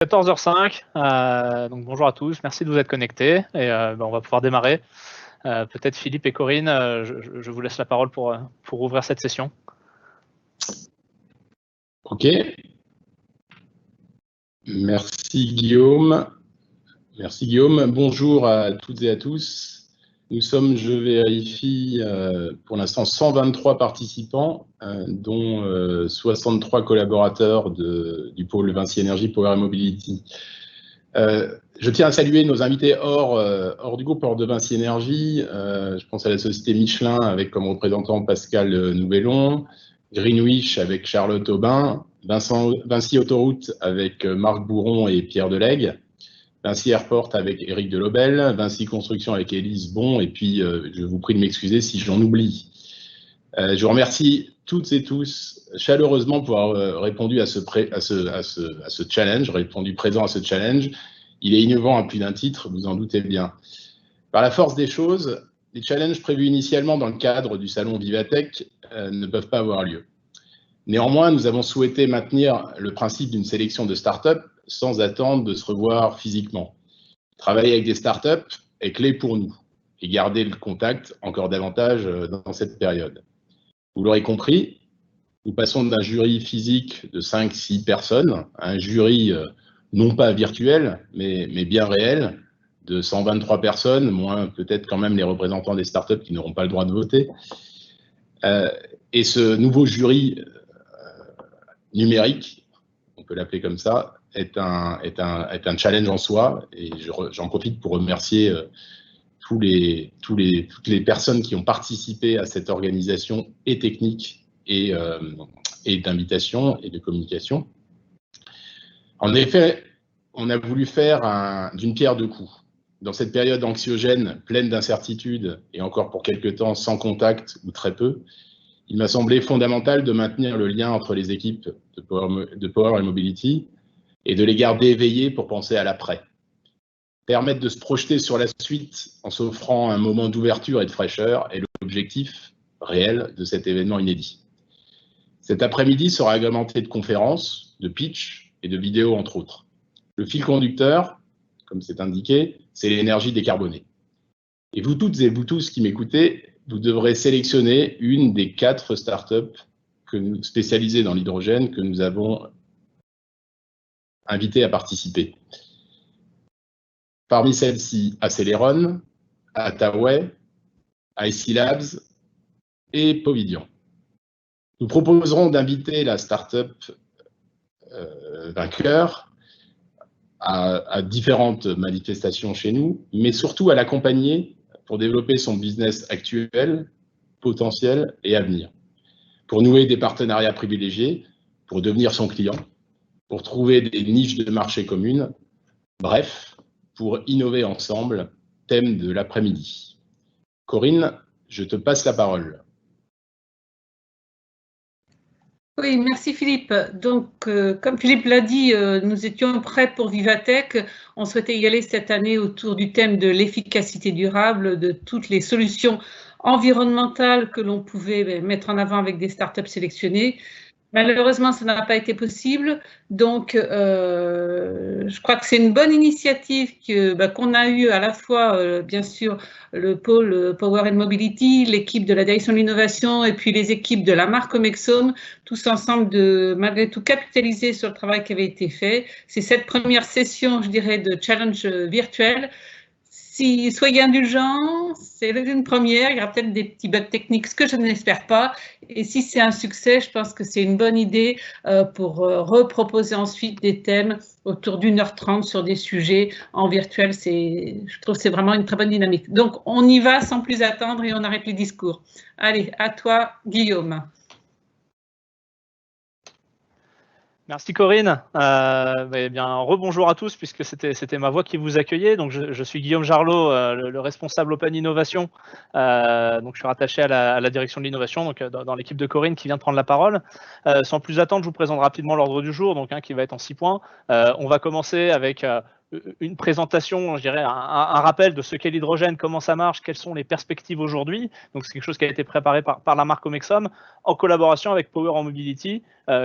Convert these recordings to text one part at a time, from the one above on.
14h05, donc bonjour à tous, merci de vous être connectés et on va pouvoir démarrer. Peut-être Philippe et Corinne, je vous laisse la parole pour ouvrir cette session. Ok. Merci Guillaume. Merci Guillaume. Bonjour à toutes et à tous. Nous sommes, je vérifie, pour l'instant 123 participants, dont 63 collaborateurs du pôle Vinci Energy Power & Mobility. Je tiens à saluer nos invités hors du groupe, hors de Vinci Energy. Je pense à la société Michelin avec comme représentant Pascal Nouvelon, Greenwich avec Charlotte Aubin, Vinci Autoroute avec Marc Bourron et Pierre Delegue, Vinci Airport avec Éric Delobel, Vinci Construction avec Élise Bon, et puis je vous prie de m'excuser si j'en oublie. Je vous remercie toutes et tous chaleureusement pour avoir répondu à ce challenge, répondu présent à ce challenge. Il est innovant à plus d'un titre, vous en doutez bien. Par la force des choses, les challenges prévus initialement dans le cadre du salon Vivatech ne peuvent pas avoir lieu. Néanmoins, nous avons souhaité maintenir le principe d'une sélection de start-up sans attendre de se revoir physiquement. Travailler avec des start-up est clé pour nous et garder le contact encore davantage dans cette période. Vous l'aurez compris, nous passons d'un jury physique de 5-6 personnes à un jury non pas virtuel, mais bien réel, de 123 personnes, moins peut-être quand même les représentants des startups qui n'auront pas le droit de voter. Et ce nouveau jury numérique, on peut l'appeler comme ça, est un challenge en soi. Et j'en profite pour remercier toutes les personnes qui ont participé à cette organisation et technique et d'invitation et de communication. En effet, on a voulu faire d'une pierre deux coups. Dans cette période anxiogène, pleine d'incertitudes et encore pour quelque temps sans contact ou très peu, il m'a semblé fondamental de maintenir le lien entre les équipes de Power & Mobility et de les garder éveillées pour penser à l'après. Permettre de se projeter sur la suite en s'offrant un moment d'ouverture et de fraîcheur est l'objectif réel de cet événement inédit. Cet après-midi sera agrémenté de conférences, de pitch et de vidéos entre autres. Le fil conducteur, comme c'est indiqué, c'est l'énergie décarbonée. Et vous toutes et vous tous qui m'écoutez, vous devrez sélectionner une des 4 startups spécialisées dans l'hydrogène que nous avons invitées à participer. Parmi celles-ci, Aceleron, Attaway, IC Labs et Povidian. Nous proposerons d'inviter la startup vainqueur à différentes manifestations chez nous, mais surtout à l'accompagner pour développer son business actuel, potentiel et à venir, pour nouer des partenariats privilégiés, pour devenir son client, pour trouver des niches de marché communes, bref, pour innover ensemble, thème de l'après-midi. Corinne, je te passe la parole. Oui, merci Philippe. Donc, comme Philippe l'a dit, nous étions prêts pour Vivatech. On souhaitait y aller cette année autour du thème de l'efficacité durable, de toutes les solutions environnementales que l'on pouvait mettre en avant avec des startups sélectionnées. Malheureusement, ça n'a pas été possible. Donc, je crois que c'est une bonne initiative qu'on a eue à la fois, bien sûr, le pôle Power & Mobility, l'équipe de la direction de l'innovation et puis les équipes de la marque Omexome, tous ensemble de, malgré tout, capitaliser sur le travail qui avait été fait. C'est cette première session, je dirais, de challenge virtuel. Si, soyez indulgents, c'est une première, il y aura peut-être des petits bugs techniques, ce que je n'espère pas. Et si c'est un succès, je pense que c'est une bonne idée pour reproposer ensuite des thèmes autour d'1h30 sur des sujets en virtuel. Je trouve que c'est vraiment une très bonne dynamique. Donc, on y va sans plus attendre et on arrête les discours. Allez, à toi, Guillaume. Merci Corinne. Eh bien, rebonjour à tous puisque c'était ma voix qui vous accueillait. Donc, je suis Guillaume Jarlot, le responsable Open Innovation. Donc, je suis rattaché à la direction de l'innovation, donc dans l'équipe de Corinne qui vient de prendre la parole. Sans plus attendre, je vous présente rapidement l'ordre du jour, donc qui va être en 6 points. On va commencer avec une présentation, je dirais, un rappel de ce qu'est l'hydrogène, comment ça marche, quelles sont les perspectives aujourd'hui. Donc c'est quelque chose qui a été préparé par la marque Omexom en collaboration avec Power and Mobility,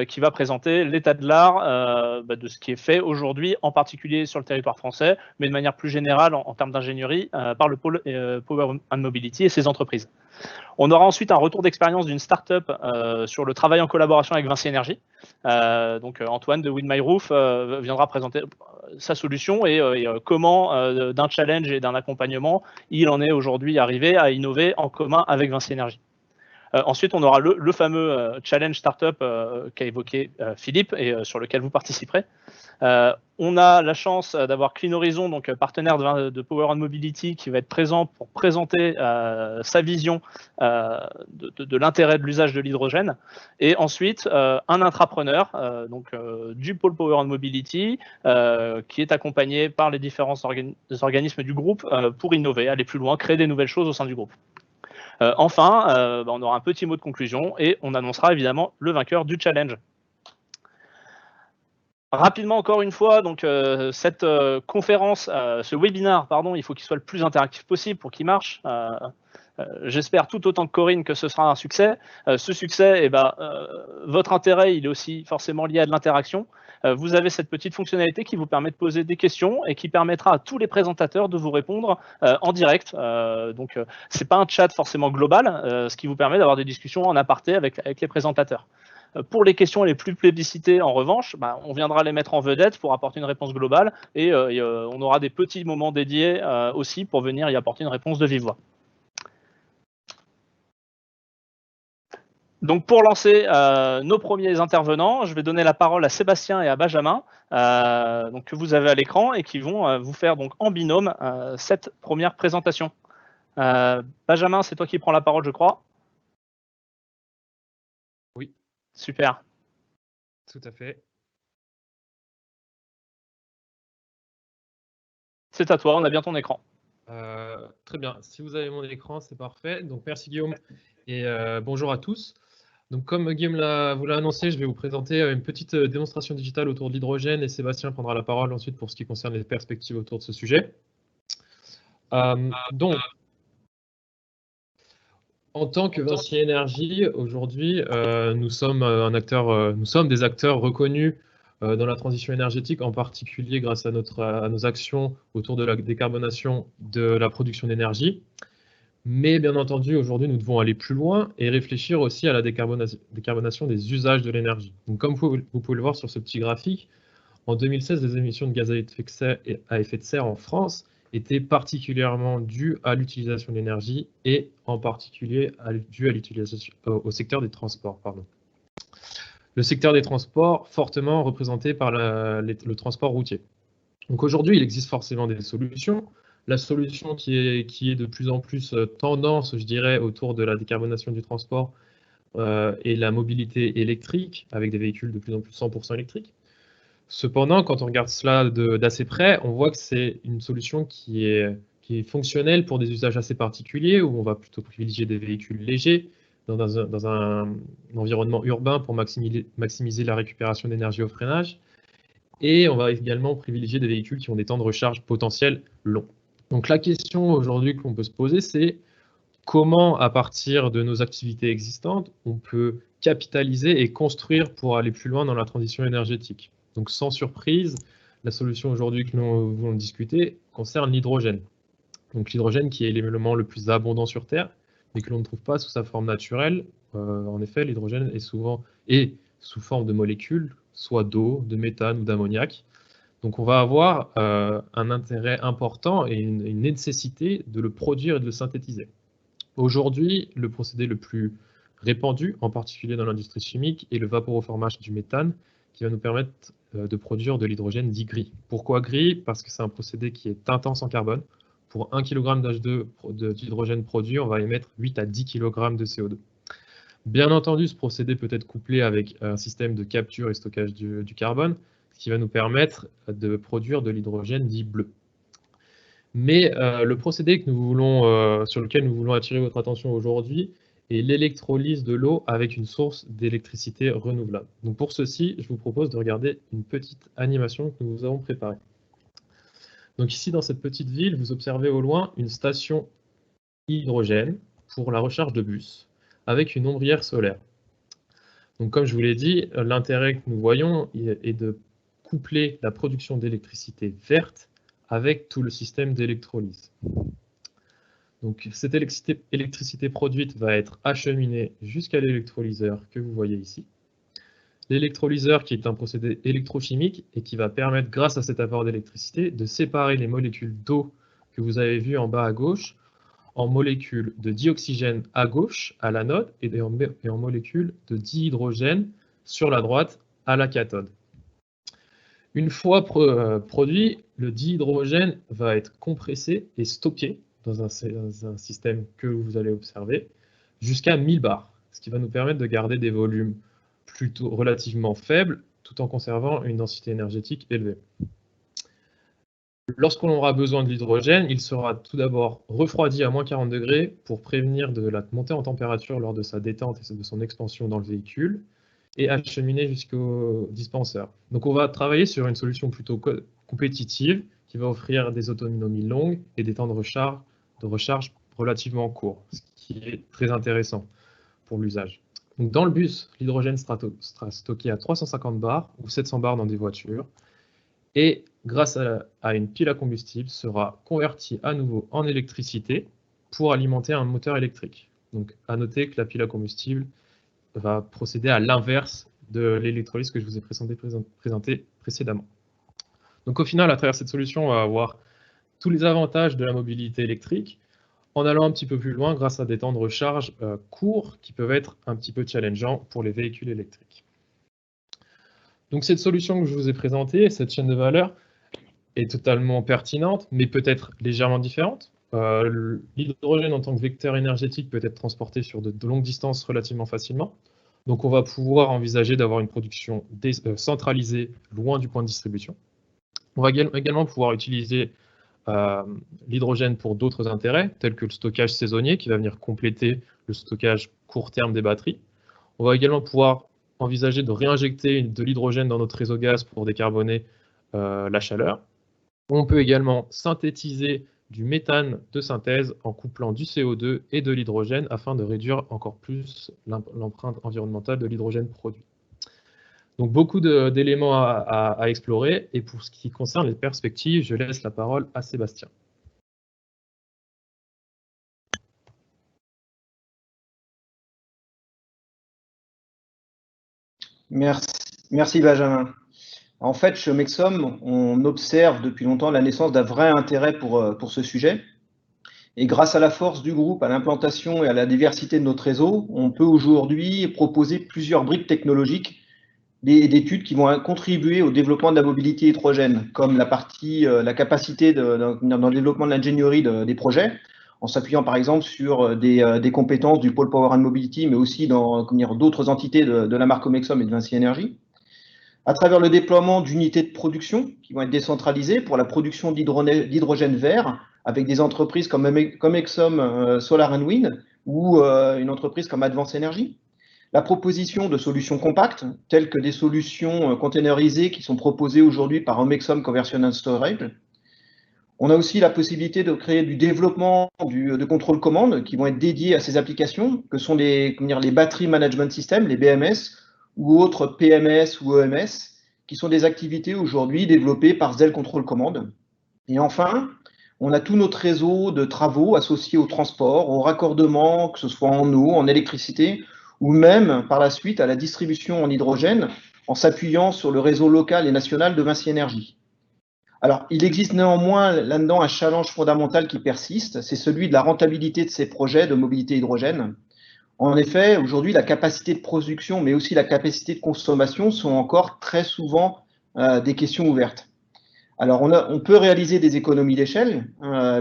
qui va présenter l'état de l'art de ce qui est fait aujourd'hui, en particulier sur le territoire français, mais de manière plus générale en termes d'ingénierie par le pôle Power and Mobility et ses entreprises. On aura ensuite un retour d'expérience d'une start-up sur le travail en collaboration avec Vinci Énergie. Donc Antoine de Wind My Roof viendra présenter sa solution et comment, d'un challenge et d'un accompagnement, il en est aujourd'hui arrivé à innover en commun avec Vinci Énergie. Ensuite, on aura le fameux challenge startup qu'a évoqué Philippe et sur lequel vous participerez. On a la chance d'avoir Clean Horizon, donc partenaire de Power and Mobility, qui va être présent pour présenter sa vision de l'intérêt de l'usage de l'hydrogène. Et ensuite, un intrapreneur du pôle Power and Mobility, qui est accompagné par les différents organismes du groupe pour innover, aller plus loin, créer des nouvelles choses au sein du groupe. Enfin, on aura un petit mot de conclusion et on annoncera évidemment le vainqueur du challenge. Rapidement, encore une fois, donc cette conférence, ce webinaire, pardon, il faut qu'il soit le plus interactif possible pour qu'il marche. J'espère tout autant que Corinne que ce sera un succès. Ce succès, votre intérêt, il est aussi forcément lié à de l'interaction. Vous avez cette petite fonctionnalité qui vous permet de poser des questions et qui permettra à tous les présentateurs de vous répondre en direct. Donc, c'est pas un chat forcément global, ce qui vous permet d'avoir des discussions en aparté avec les présentateurs. Pour les questions les plus plébiscitées, en revanche, on viendra les mettre en vedette pour apporter une réponse globale et on aura des petits moments dédiés aussi pour venir y apporter une réponse de vive voix. Donc pour lancer nos premiers intervenants, je vais donner la parole à Sébastien et à Benjamin, donc que vous avez à l'écran et qui vont vous faire donc en binôme cette première présentation. Benjamin, c'est toi qui prends la parole, je crois. Oui. Super. Tout à fait. C'est à toi, on a bien ton écran. Très bien, si vous avez mon écran, c'est parfait. Donc merci Guillaume et bonjour à tous. Donc comme Guillaume vous l'a annoncé, je vais vous présenter une petite démonstration digitale autour de l'hydrogène et Sébastien prendra la parole ensuite pour ce qui concerne les perspectives autour de ce sujet. Donc, en tant que Vinci Énergie, aujourd'hui, nous sommes des acteurs reconnus dans la transition énergétique, en particulier grâce à nos actions autour de la décarbonation de la production d'énergie. Mais bien entendu, aujourd'hui, nous devons aller plus loin et réfléchir aussi à la décarbonation des usages de l'énergie. Donc, comme vous pouvez le voir sur ce petit graphique, en 2016, les émissions de gaz à effet de serre en France étaient particulièrement dues à l'utilisation de l'énergie et en particulier dues au secteur des transports. Le secteur des transports fortement représenté par le transport routier. Donc aujourd'hui, il existe forcément des solutions. La solution qui est de plus en plus tendance, je dirais, autour de la décarbonation du transport est la mobilité électrique, avec des véhicules de plus en plus 100% électriques. Cependant, quand on regarde cela d'assez près, on voit que c'est une solution qui est fonctionnelle pour des usages assez particuliers, où on va plutôt privilégier des véhicules légers dans un environnement urbain pour maximiser la récupération d'énergie au freinage. Et on va également privilégier des véhicules qui ont des temps de recharge potentiels longs. Donc la question aujourd'hui qu'on peut se poser, c'est comment, à partir de nos activités existantes, on peut capitaliser et construire pour aller plus loin dans la transition énergétique. Donc sans surprise, la solution aujourd'hui que nous voulons discuter concerne l'hydrogène. Donc l'hydrogène qui est l'élément le plus abondant sur Terre, mais que l'on ne trouve pas sous sa forme naturelle. En effet, l'hydrogène est souvent sous forme de molécules, soit d'eau, de méthane ou d'ammoniac. Donc on va avoir un intérêt important et une nécessité de le produire et de le synthétiser. Aujourd'hui, le procédé le plus répandu, en particulier dans l'industrie chimique, est le vaporoformage du méthane, qui va nous permettre de produire de l'hydrogène dit gris. Pourquoi gris? Parce que c'est un procédé qui est intense en carbone. Pour 1 kg d'hydrogène produit, on va émettre 8 à 10 kg de CO2. Bien entendu, ce procédé peut être couplé avec un système de capture et stockage du carbone, ce qui va nous permettre de produire de l'hydrogène dit bleu. Mais le procédé sur lequel nous voulons attirer votre attention aujourd'hui est l'électrolyse de l'eau avec une source d'électricité renouvelable. Donc pour ceci, je vous propose de regarder une petite animation que nous avons préparée. Donc ici, dans cette petite ville, vous observez au loin une station hydrogène pour la recharge de bus, avec une ombrière solaire. Donc comme je vous l'ai dit, l'intérêt que nous voyons est de coupler la production d'électricité verte avec tout le système d'électrolyse. Donc cette électricité produite va être acheminée jusqu'à l'électrolyseur que vous voyez ici. L'électrolyseur qui est un procédé électrochimique et qui va permettre, grâce à cet apport d'électricité, de séparer les molécules d'eau que vous avez vues en bas à gauche en molécules de dioxygène à gauche, à l'anode, et en molécules de dihydrogène sur la droite, à la cathode. Une fois produit, le dihydrogène va être compressé et stocké dans un système que vous allez observer jusqu'à 1000 bars, ce qui va nous permettre de garder des volumes plutôt relativement faibles tout en conservant une densité énergétique élevée. Lorsqu'on aura besoin de l'hydrogène, il sera tout d'abord refroidi à moins 40 degrés pour prévenir de la montée en température lors de sa détente et de son expansion dans le véhicule, et acheminé jusqu'au disperseur. Donc on va travailler sur une solution plutôt compétitive qui va offrir des autonomies longues et des temps de recharge relativement courts, ce qui est très intéressant pour l'usage. Donc dans le bus, l'hydrogène sera stocké à 350 bars ou 700 bars dans des voitures, et grâce à une pile à combustible, sera converti à nouveau en électricité pour alimenter un moteur électrique. Donc à noter que la pile à combustible va procéder à l'inverse de l'électrolyse que je vous ai présenté précédemment. Donc au final, à travers cette solution, on va avoir tous les avantages de la mobilité électrique en allant un petit peu plus loin grâce à des temps de recharge courts qui peuvent être un petit peu challengeants pour les véhicules électriques. Donc cette solution que je vous ai présentée, cette chaîne de valeur, est totalement pertinente, mais peut-être légèrement différente. L'hydrogène en tant que vecteur énergétique peut être transporté sur de longues distances relativement facilement. Donc on va pouvoir envisager d'avoir une production centralisée loin du point de distribution. On va également pouvoir utiliser l'hydrogène pour d'autres intérêts, tels que le stockage saisonnier qui va venir compléter le stockage court terme des batteries. On va également pouvoir envisager de réinjecter de l'hydrogène dans notre réseau gaz pour décarboner la chaleur. On peut également synthétiser du méthane de synthèse en couplant du CO2 et de l'hydrogène afin de réduire encore plus l'empreinte environnementale de l'hydrogène produit. Donc beaucoup d'éléments à explorer, et pour ce qui concerne les perspectives, je laisse la parole à Sébastien. Merci Benjamin. En fait, chez Omexom, on observe depuis longtemps la naissance d'un vrai intérêt pour ce sujet. Et grâce à la force du groupe, à l'implantation et à la diversité de notre réseau, on peut aujourd'hui proposer plusieurs briques technologiques d'études qui vont contribuer au développement de la mobilité hydrogène, comme la capacité dans le développement de l'ingénierie des projets, en s'appuyant par exemple sur des compétences du pôle Power and Mobility, mais aussi dans d'autres entités de la marque Omexom et de Vinci Energy, à travers le déploiement d'unités de production qui vont être décentralisées pour la production d'hydrogène vert, avec des entreprises comme Omexom Solar and Wind ou une entreprise comme Advance Energy. La proposition de solutions compactes, telles que des solutions containerisées qui sont proposées aujourd'hui par Omexom Conversion and Storage. On a aussi la possibilité de créer du développement de contrôle commande qui vont être dédiés à ces applications, que sont les Battery Management Systems, les BMS, ou autres PMS ou EMS, qui sont des activités aujourd'hui développées par Zell Control Command. Et enfin, on a tout notre réseau de travaux associés au transport, au raccordement, que ce soit en eau, en électricité, ou même par la suite à la distribution en hydrogène, en s'appuyant sur le réseau local et national de Vinci Energy. Alors, il existe néanmoins là-dedans un challenge fondamental qui persiste, c'est celui de la rentabilité de ces projets de mobilité hydrogène. En effet, aujourd'hui, la capacité de production, mais aussi la capacité de consommation sont encore très souvent des questions ouvertes. Alors, on peut réaliser des économies d'échelle,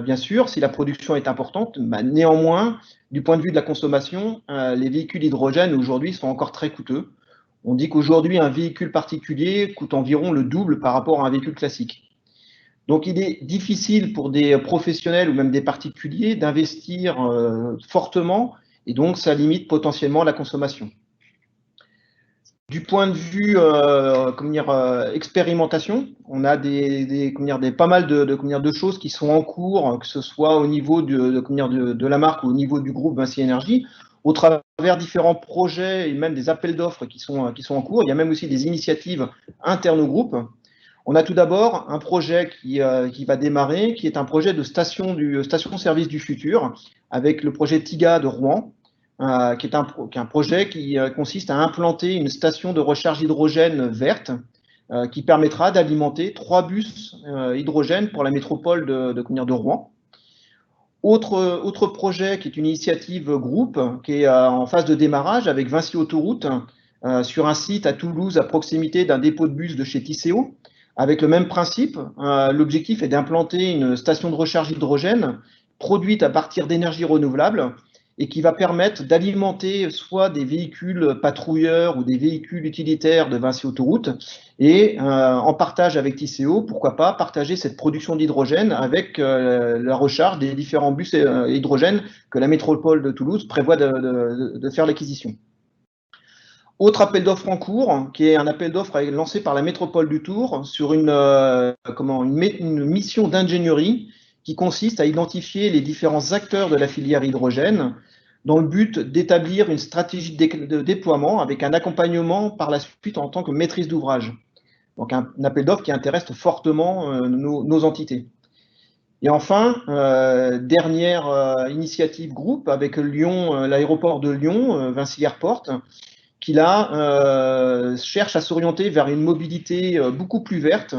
bien sûr, si la production est importante. Néanmoins, du point de vue de la consommation, les véhicules hydrogène aujourd'hui sont encore très coûteux. On dit qu'aujourd'hui, un véhicule particulier coûte environ le double par rapport à un véhicule classique. Donc, il est difficile pour des professionnels ou même des particuliers d'investir fortement, et donc ça limite potentiellement la consommation. Du point de vue expérimentation, on a pas mal de choses qui sont en cours, que ce soit au niveau de la marque ou au niveau du groupe Vinci Énergie, au travers différents projets et même des appels d'offres qui sont en cours. Il y a même aussi des initiatives internes au groupe. On a tout d'abord un projet qui va démarrer, qui est un projet de station-service du futur, avec le projet TIGA de Rouen, qui est un projet qui consiste à implanter une station de recharge hydrogène verte qui permettra d'alimenter 3 bus hydrogène pour la métropole de Rouen. Autre projet qui est une initiative groupe qui est en phase de démarrage avec Vinci Autoroute sur un site à Toulouse à proximité d'un dépôt de bus de chez Tisséo. Avec le même principe, l'objectif est d'implanter une station de recharge hydrogène produite à partir d'énergie renouvelable et qui va permettre d'alimenter soit des véhicules patrouilleurs ou des véhicules utilitaires de Vinci Autoroute et en partage avec Tisséo, pourquoi pas partager cette production d'hydrogène avec la recharge des différents bus hydrogène que la métropole de Toulouse prévoit de faire l'acquisition. Autre appel d'offres en cours, qui est un appel d'offres lancé par la métropole du Tour sur une mission d'ingénierie qui consiste à identifier les différents acteurs de la filière hydrogène dans le but d'établir une stratégie de déploiement avec un accompagnement par la suite en tant que maîtrise d'ouvrage. Donc un appel d'offres qui intéresse fortement nos entités. Et enfin, dernière initiative groupe avec Lyon, l'aéroport de Lyon, Vinci Airport, qui là cherche à s'orienter vers une mobilité beaucoup plus verte,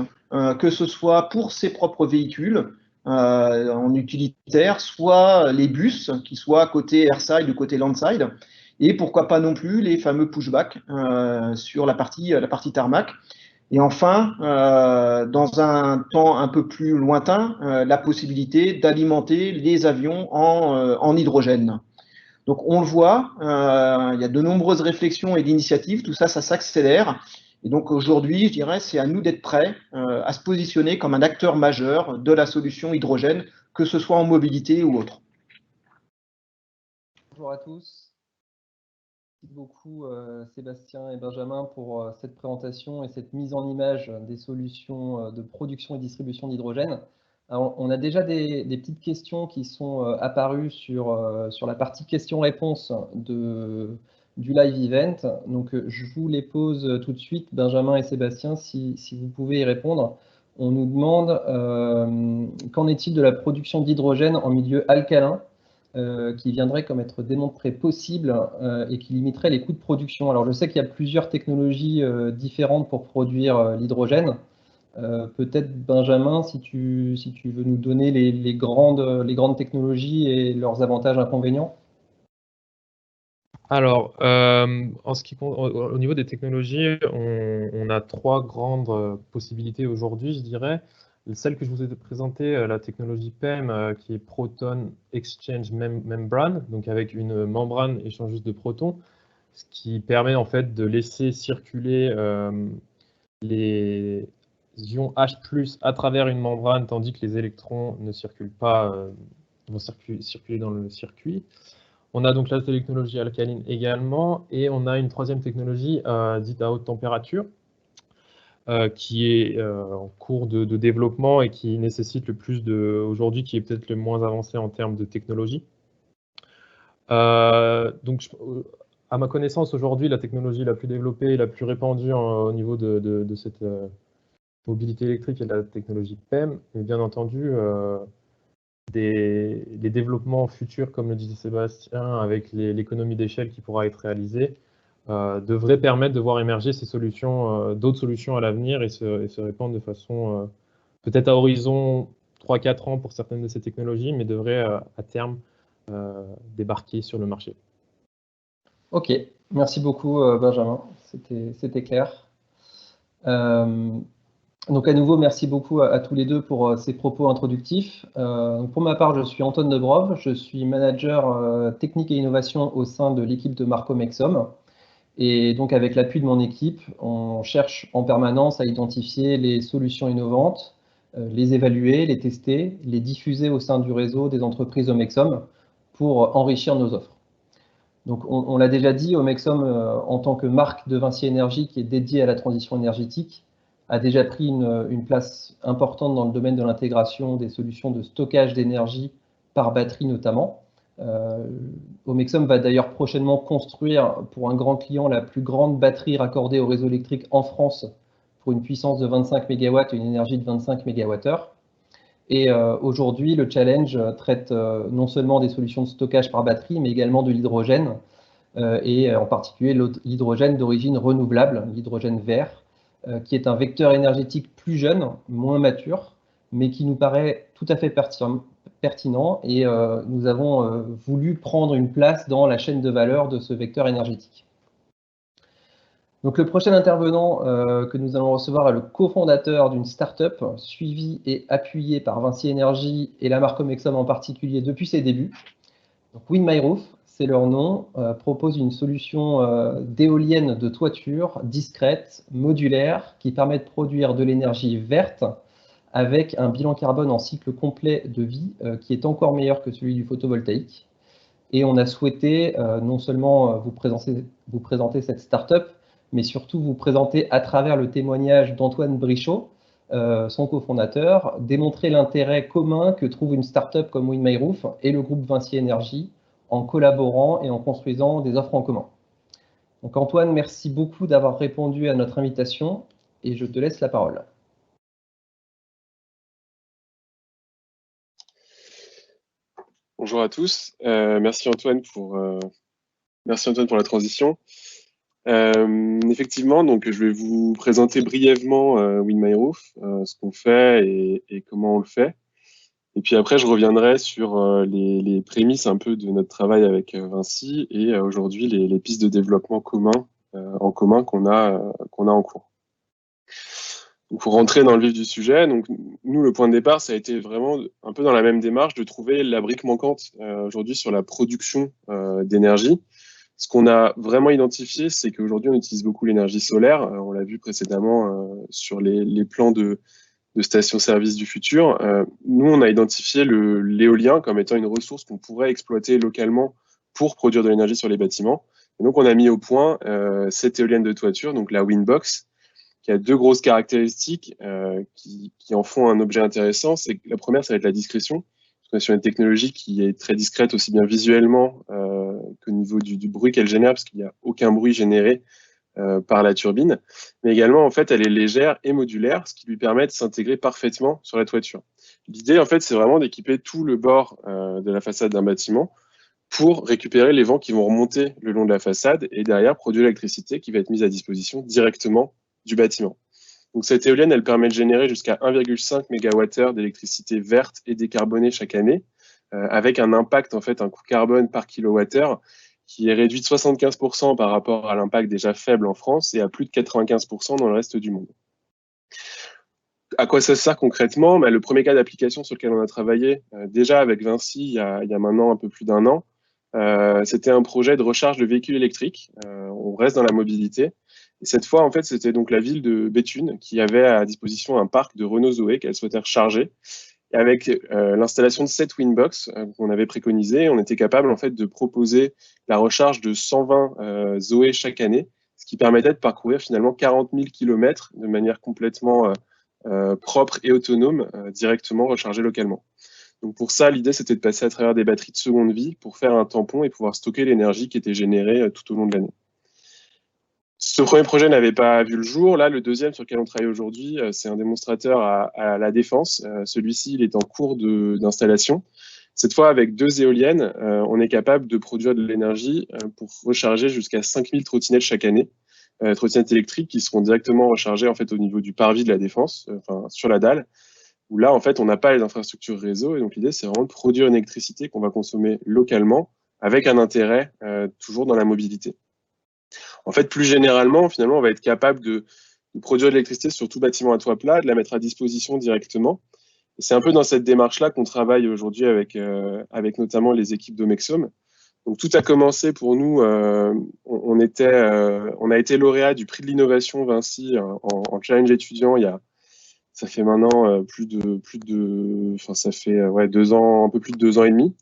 que ce soit pour ses propres véhicules en utilitaire, soit les bus, qui soient côté airside ou côté landside, et pourquoi pas non plus les fameux pushback sur la partie tarmac. Et enfin, dans un temps un peu plus lointain, la possibilité d'alimenter les avions en hydrogène. Donc on le voit, il y a de nombreuses réflexions et d'initiatives, tout ça, ça s'accélère. Et donc aujourd'hui, je dirais, c'est à nous d'être prêts à se positionner comme un acteur majeur de la solution hydrogène, que ce soit en mobilité ou autre. Bonjour à tous. Merci beaucoup Sébastien et Benjamin pour cette présentation et cette mise en image des solutions de production et distribution d'hydrogène. On a déjà des petites questions qui sont apparues sur la partie questions-réponses du live event. Donc, je vous les pose tout de suite, Benjamin et Sébastien, si vous pouvez y répondre. On nous demande qu'en est-il de la production d'hydrogène en milieu alcalin qui viendrait comme être démontré possible et qui limiterait les coûts de production. Alors, je sais qu'il y a plusieurs technologies différentes pour produire l'hydrogène. Peut-être Benjamin, si tu veux nous donner les grandes technologies et leurs avantages et inconvénients. Alors, au niveau des technologies, on a 3 grandes possibilités aujourd'hui, je dirais. Celle que je vous ai présentée, la technologie PEM, qui est Proton Exchange Membrane, donc avec une membrane échangeuse de protons, ce qui permet en fait de laisser circuler les ions H+ à travers une membrane, tandis que les électrons ne circulent pas, vont circuler dans le circuit. On a donc la technologie alcaline également, et on a une 3e technologie dite à haute température, qui est en cours de développement et qui nécessite le plus aujourd'hui, qui est peut-être le moins avancé en termes de technologie. Donc, à ma connaissance, aujourd'hui, la technologie la plus développée et la plus répandue au niveau de cette mobilité électrique est la technologie PEM, mais bien entendu, les développements futurs, comme le disait Sébastien, avec l'économie d'échelle qui pourra être réalisée, devrait permettre de voir émerger ces solutions, d'autres solutions à l'avenir et se répandre de façon peut-être à horizon 3-4 ans pour certaines de ces technologies, mais devrait à terme débarquer sur le marché. Ok, merci beaucoup Benjamin, c'était clair. Donc à nouveau, merci beaucoup à tous les deux pour ces propos introductifs. Pour ma part, je suis Antoine Debrov, je suis manager technique et innovation au sein de l'équipe de Marco Mexom. Et donc, avec l'appui de mon équipe, on cherche en permanence à identifier les solutions innovantes, les évaluer, les tester, les diffuser au sein du réseau des entreprises Omexom pour enrichir nos offres. Donc, on l'a déjà dit, Omexom, en tant que marque de Vinci Énergie qui est dédiée à la transition énergétique, a déjà pris une place importante dans le domaine de l'intégration des solutions de stockage d'énergie par batterie notamment. Omexom va d'ailleurs prochainement construire pour un grand client la plus grande batterie raccordée au réseau électrique en France pour une puissance de 25 MW et une énergie de 25 MWh. Et aujourd'hui, le challenge traite non seulement des solutions de stockage par batterie, mais également de l'hydrogène, et en particulier l'hydrogène d'origine renouvelable, l'hydrogène vert, qui est un vecteur énergétique plus jeune, moins mature, mais qui nous paraît tout à fait pertinent, et nous avons voulu prendre une place dans la chaîne de valeur de ce vecteur énergétique. Donc le prochain intervenant que nous allons recevoir est le cofondateur d'une start-up suivie et appuyée par Vinci Énergie et la marque Omexom en particulier depuis ses débuts. Donc WindMyRoof, c'est leur nom, propose une solution d'éolienne de toiture discrète, modulaire, qui permet de produire de l'énergie verte avec un bilan carbone en cycle complet de vie qui est encore meilleur que celui du photovoltaïque. Et on a souhaité non seulement vous présenter cette start-up, mais surtout vous présenter à travers le témoignage d'Antoine Brichot, son cofondateur, démontrer l'intérêt commun que trouve une start-up comme WindMyRoof et le groupe Vinci Énergie en collaborant et en construisant des offres en commun. Donc Antoine, merci beaucoup d'avoir répondu à notre invitation et je te laisse la parole. Bonjour à tous, merci Antoine pour la transition. Effectivement, donc je vais vous présenter brièvement WindMyRoof, ce qu'on fait et comment on le fait. Et puis après, je reviendrai sur les prémices un peu de notre travail avec Vinci et aujourd'hui les pistes de développement en commun qu'on a en cours. Donc, pour rentrer dans le vif du sujet, donc nous, le point de départ, ça a été vraiment un peu dans la même démarche de trouver la brique manquante aujourd'hui sur la production d'énergie. Ce qu'on a vraiment identifié, c'est qu'aujourd'hui, on utilise beaucoup l'énergie solaire. On l'a vu précédemment sur les plans de stations-service du futur. Nous, on a identifié l'éolien comme étant une ressource qu'on pourrait exploiter localement pour produire de l'énergie sur les bâtiments. Et donc, on a mis au point cette éolienne de toiture, donc la Windbox, qui a deux grosses caractéristiques qui en font un objet intéressant. C'est que la première, ça va être la discrétion. On est sur une technologie qui est très discrète aussi bien visuellement qu'au niveau du bruit qu'elle génère, parce qu'il n'y a aucun bruit généré par la turbine. Mais également, en fait, elle est légère et modulaire, ce qui lui permet de s'intégrer parfaitement sur la toiture. L'idée, en fait, c'est vraiment d'équiper tout le bord de la façade d'un bâtiment pour récupérer les vents qui vont remonter le long de la façade et derrière produire l'électricité qui va être mise à disposition directement du bâtiment. Donc cette éolienne, elle permet de générer jusqu'à 1,5 MWh d'électricité verte et décarbonée chaque année, avec un impact, en fait, un coût carbone par kilowattheure qui est réduit de 75% par rapport à l'impact déjà faible en France et à plus de 95% dans le reste du monde. À quoi ça sert concrètement ? Le premier cas d'application sur lequel on a travaillé déjà avec Vinci il y a maintenant un peu plus d'un an, c'était un projet de recharge de véhicules électriques. On reste dans la mobilité. Et cette fois, en fait, c'était donc la ville de Béthune qui avait à disposition un parc de Renault Zoé qu'elle souhaitait recharger. Et avec l'installation de cette Windbox qu'on avait préconisée, on était capable en fait de proposer la recharge de 120 Zoé chaque année, ce qui permettait de parcourir finalement 40 000 km de manière complètement propre et autonome, directement rechargée localement. Donc pour ça, l'idée, c'était de passer à travers des batteries de seconde vie pour faire un tampon et pouvoir stocker l'énergie qui était générée tout au long de l'année. Ce premier projet n'avait pas vu le jour. Là, le deuxième sur lequel on travaille aujourd'hui, c'est un démonstrateur à La Défense. Celui-ci, il est en cours d'installation. Cette fois, avec 2 éoliennes, on est capable de produire de l'énergie pour recharger jusqu'à 5000 trottinettes chaque année. Trottinettes électriques qui seront directement rechargées en fait, au niveau du parvis de La Défense, sur la dalle, où là, en fait, on n'a pas les infrastructures réseau. Et donc, l'idée, c'est vraiment de produire une électricité qu'on va consommer localement avec un intérêt toujours dans la mobilité. En fait, plus généralement, finalement, on va être capable de produire de l'électricité sur tout bâtiment à toit plat, de la mettre à disposition directement. Et c'est un peu dans cette démarche-là qu'on travaille aujourd'hui avec notamment les équipes d'Omexom. Donc, tout a commencé pour nous. On a été lauréat du prix de l'innovation Vinci en challenge étudiant ça fait maintenant ça fait 2 ans, un peu plus de 2 ans et demi.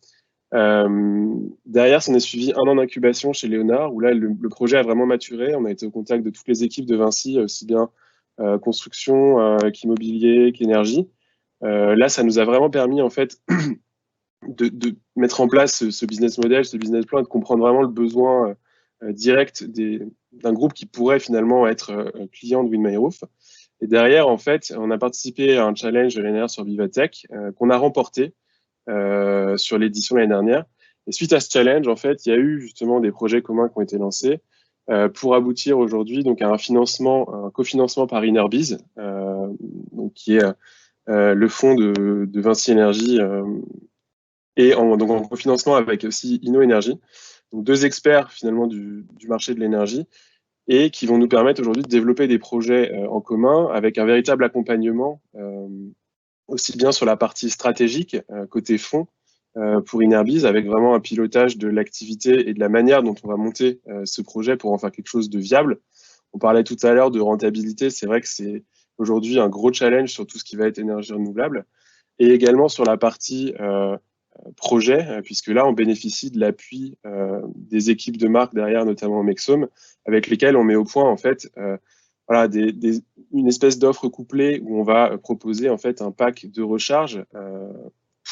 Derrière, s'en est suivi 1 an d'incubation chez Léonard, où là, le projet a vraiment maturé. On a été au contact de toutes les équipes de Vinci, aussi bien construction qu'immobilier, qu'énergie. Là, ça nous a vraiment permis, en fait, de mettre en place ce business model, ce business plan, et de comprendre vraiment le besoin direct d'un groupe qui pourrait finalement être client de WinMyRoof. Et derrière, en fait, on a participé à un challenge de l'année sur Vivatech qu'on a remporté sur l'édition l'année dernière. Et suite à ce challenge, en fait, il y a eu justement des projets communs qui ont été lancés pour aboutir aujourd'hui donc à un cofinancement par Inerbiz, donc qui est le fonds de Vinci Énergie et donc en cofinancement avec aussi InnoEnergy, donc 2 experts finalement du marché de l'énergie, et qui vont nous permettre aujourd'hui de développer des projets en commun avec un véritable accompagnement, aussi bien sur la partie stratégique, côté fonds, pour Inerbiz, avec vraiment un pilotage de l'activité et de la manière dont on va monter ce projet pour en faire quelque chose de viable. On parlait tout à l'heure de rentabilité, c'est vrai que c'est aujourd'hui un gros challenge sur tout ce qui va être énergie renouvelable, et également sur la partie projet, puisque là, on bénéficie de l'appui des équipes de marque derrière, notamment Mexom, avec lesquelles on met au point en fait voilà, une espèce d'offre couplée où on va proposer en fait un pack de recharge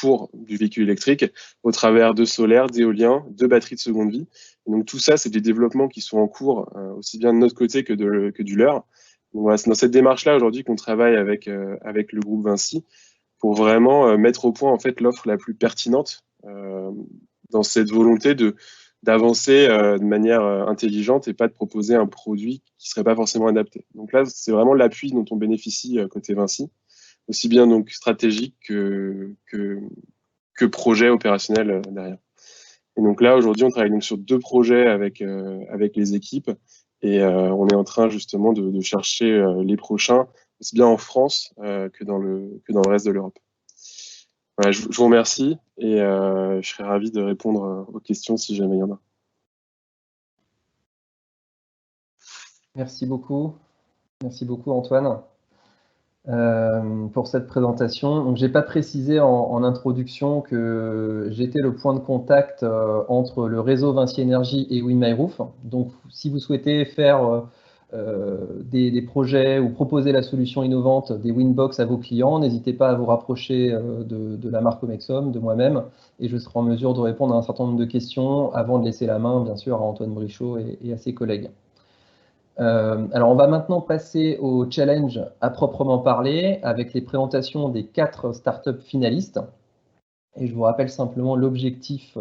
pour du véhicule électrique au travers de solaire, d'éolien, de batteries de seconde vie. Et donc tout ça, c'est des développements qui sont en cours aussi bien de notre côté que du leur. Donc voilà, c'est dans cette démarche-là aujourd'hui qu'on travaille avec le groupe Vinci, pour vraiment mettre au point en fait l'offre la plus pertinente dans cette volonté d'avancer de manière intelligente et pas de proposer un produit qui serait pas forcément adapté. Donc là, c'est vraiment l'appui dont on bénéficie côté Vinci, aussi bien donc stratégique que projet opérationnel derrière. Et donc là, aujourd'hui, on travaille donc sur 2 projets avec les équipes, et on est en train justement de chercher les prochains, aussi bien en France que dans le reste de l'Europe. Voilà, je vous remercie, et je serais ravi de répondre aux questions si jamais il y en a. Merci beaucoup Antoine pour cette présentation. Donc, j'ai pas précisé en introduction que j'étais le point de contact entre le réseau Vinci Énergie et WinMyRoof. Donc si vous souhaitez faire des projets ou proposer la solution innovante des Winbox à vos clients, n'hésitez pas à vous rapprocher de la marque Mexom, de moi-même, et je serai en mesure de répondre à un certain nombre de questions avant de laisser la main, bien sûr, à Antoine Brichot et à ses collègues. Alors, on va maintenant passer au challenge à proprement parler, avec les présentations des 4 startups finalistes. Et je vous rappelle simplement l'objectif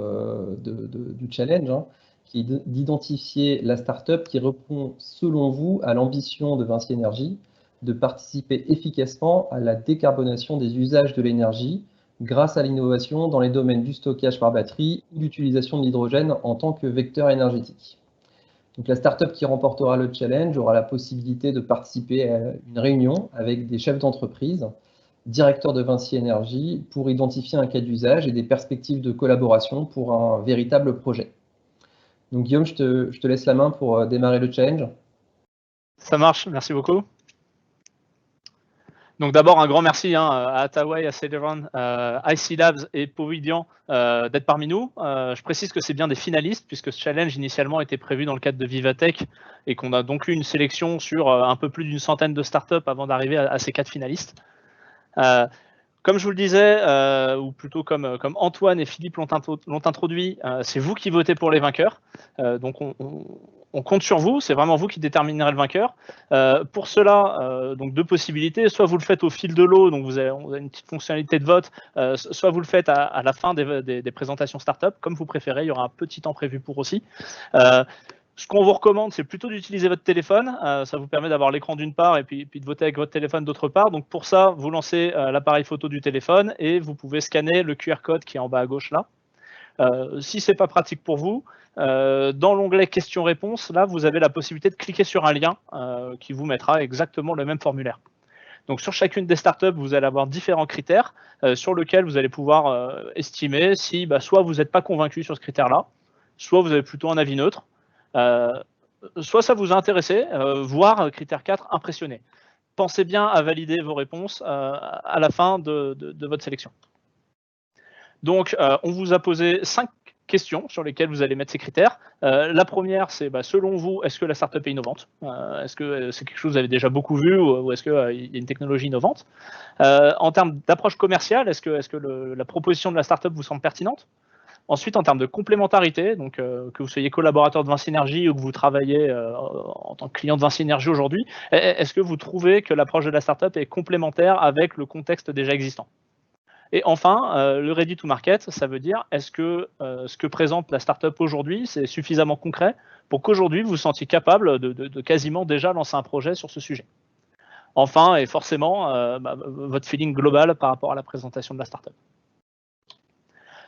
du challenge, hein, qui est d'identifier la startup qui répond, selon vous, à l'ambition de Vinci Énergie de participer efficacement à la décarbonation des usages de l'énergie grâce à l'innovation dans les domaines du stockage par batterie ou l'utilisation de l'hydrogène en tant que vecteur énergétique. Donc, la startup qui remportera le challenge aura la possibilité de participer à une réunion avec des chefs d'entreprise, directeurs de Vinci Énergie, pour identifier un cas d'usage et des perspectives de collaboration pour un véritable projet. Donc Guillaume, je te laisse la main pour démarrer le challenge. Ça marche, merci beaucoup. Donc d'abord, un grand merci à Attaway, à Celeron, IC Labs et Povidian d'être parmi nous. Je précise que c'est bien des finalistes, puisque ce challenge initialement était prévu dans le cadre de Vivatech, et qu'on a donc eu une sélection sur un peu plus d'une centaine de startups avant d'arriver à ces 4 finalistes. Comme je vous le disais, ou plutôt comme Antoine et Philippe l'ont introduit, c'est vous qui votez pour les vainqueurs. Donc on compte sur vous, c'est vraiment vous qui déterminerez le vainqueur. Pour cela, donc 2 possibilités, soit vous le faites au fil de l'eau, donc vous avez une petite fonctionnalité de vote, soit vous le faites à la fin des présentations startup, comme vous préférez, il y aura un petit temps prévu pour aussi. Ce qu'on vous recommande, c'est plutôt d'utiliser votre téléphone. Ça vous permet d'avoir l'écran d'une part et puis de voter avec votre téléphone d'autre part. Donc pour ça, vous lancez l'appareil photo du téléphone et vous pouvez scanner le QR code qui est en bas à gauche là. Si ce n'est pas pratique pour vous, dans l'onglet questions-réponses, là, vous avez la possibilité de cliquer sur un lien qui vous mettra exactement le même formulaire. Donc sur chacune des startups, vous allez avoir différents critères sur lesquels vous allez pouvoir estimer si soit vous n'êtes pas convaincu sur ce critère-là, soit vous avez plutôt un avis neutre. Soit ça vous a intéressé, voire critère 4, impressionné. Pensez bien à valider vos réponses à la fin de votre sélection. Donc, on vous a posé 5 questions sur lesquelles vous allez mettre ces critères. La première, c'est selon vous, est-ce que la startup est innovante? Est-ce que c'est quelque chose que vous avez déjà beaucoup vu ou est-ce qu'il y a une technologie innovante? En termes d'approche commerciale, est-ce que la proposition de la startup vous semble pertinente? Ensuite, en termes de complémentarité, donc que vous soyez collaborateur de Vinci Énergie ou que vous travaillez en tant que client de Vinci Énergie aujourd'hui, est-ce que vous trouvez que l'approche de la startup est complémentaire avec le contexte déjà existant? Et enfin, le ready to market, ça veut dire est-ce que ce que présente la startup aujourd'hui, c'est suffisamment concret pour qu'aujourd'hui vous vous sentiez capable de quasiment déjà lancer un projet sur ce sujet? Enfin, et forcément, votre feeling global par rapport à la présentation de la startup.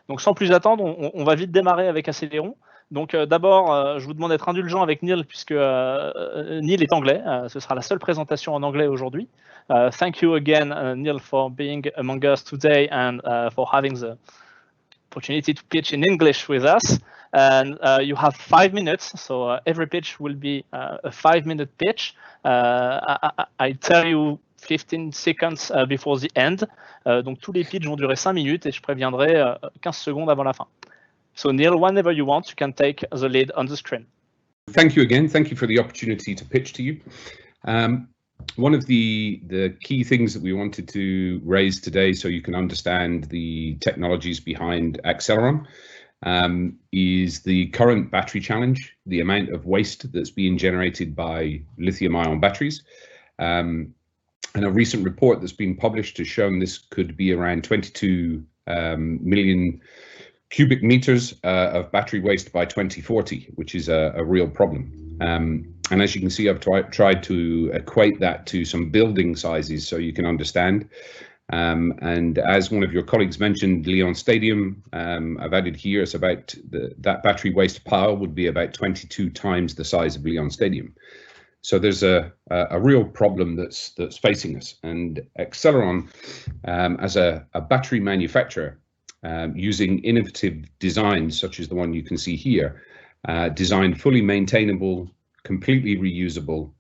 Donc sans plus attendre, on va vite démarrer avec Accéléron. Donc d'abord, je vous demande d'être indulgent avec Neil puisque Neil est anglais. Ce sera la seule présentation en anglais aujourd'hui. Thank you again, Neil, for being among us today and for having the opportunity to pitch in English with us. And you have 5 minutes, so every pitch will be a 5-minute pitch. I tell you 15 seconds before the end. Donc tous les pitchs vont durer 5 minutes et je préviendrai 15 secondes avant la fin. So Neil, whenever you want, you can take the lead on the screen. Thank you again. Thank you for the opportunity to pitch to you. One of the key things that we wanted to raise today, so you can understand the technologies behind Acceleron, is the current battery challenge, the amount of waste that's being generated by lithium-ion batteries. And a recent report that's been published has shown this could be around 22 million cubic meters of battery waste by 2040, which is a real problem. And as you can see, I've tried to equate that to some building sizes so you can understand. And as one of your colleagues mentioned, Lyon Stadium, I've added here, it's about that battery waste pile would be about 22 times the size of Lyon Stadium. So there's a real problem that's facing us. And Acceleron, as a battery manufacturer, using innovative designs such as the one you can see here, designed fully maintainable, completely reusable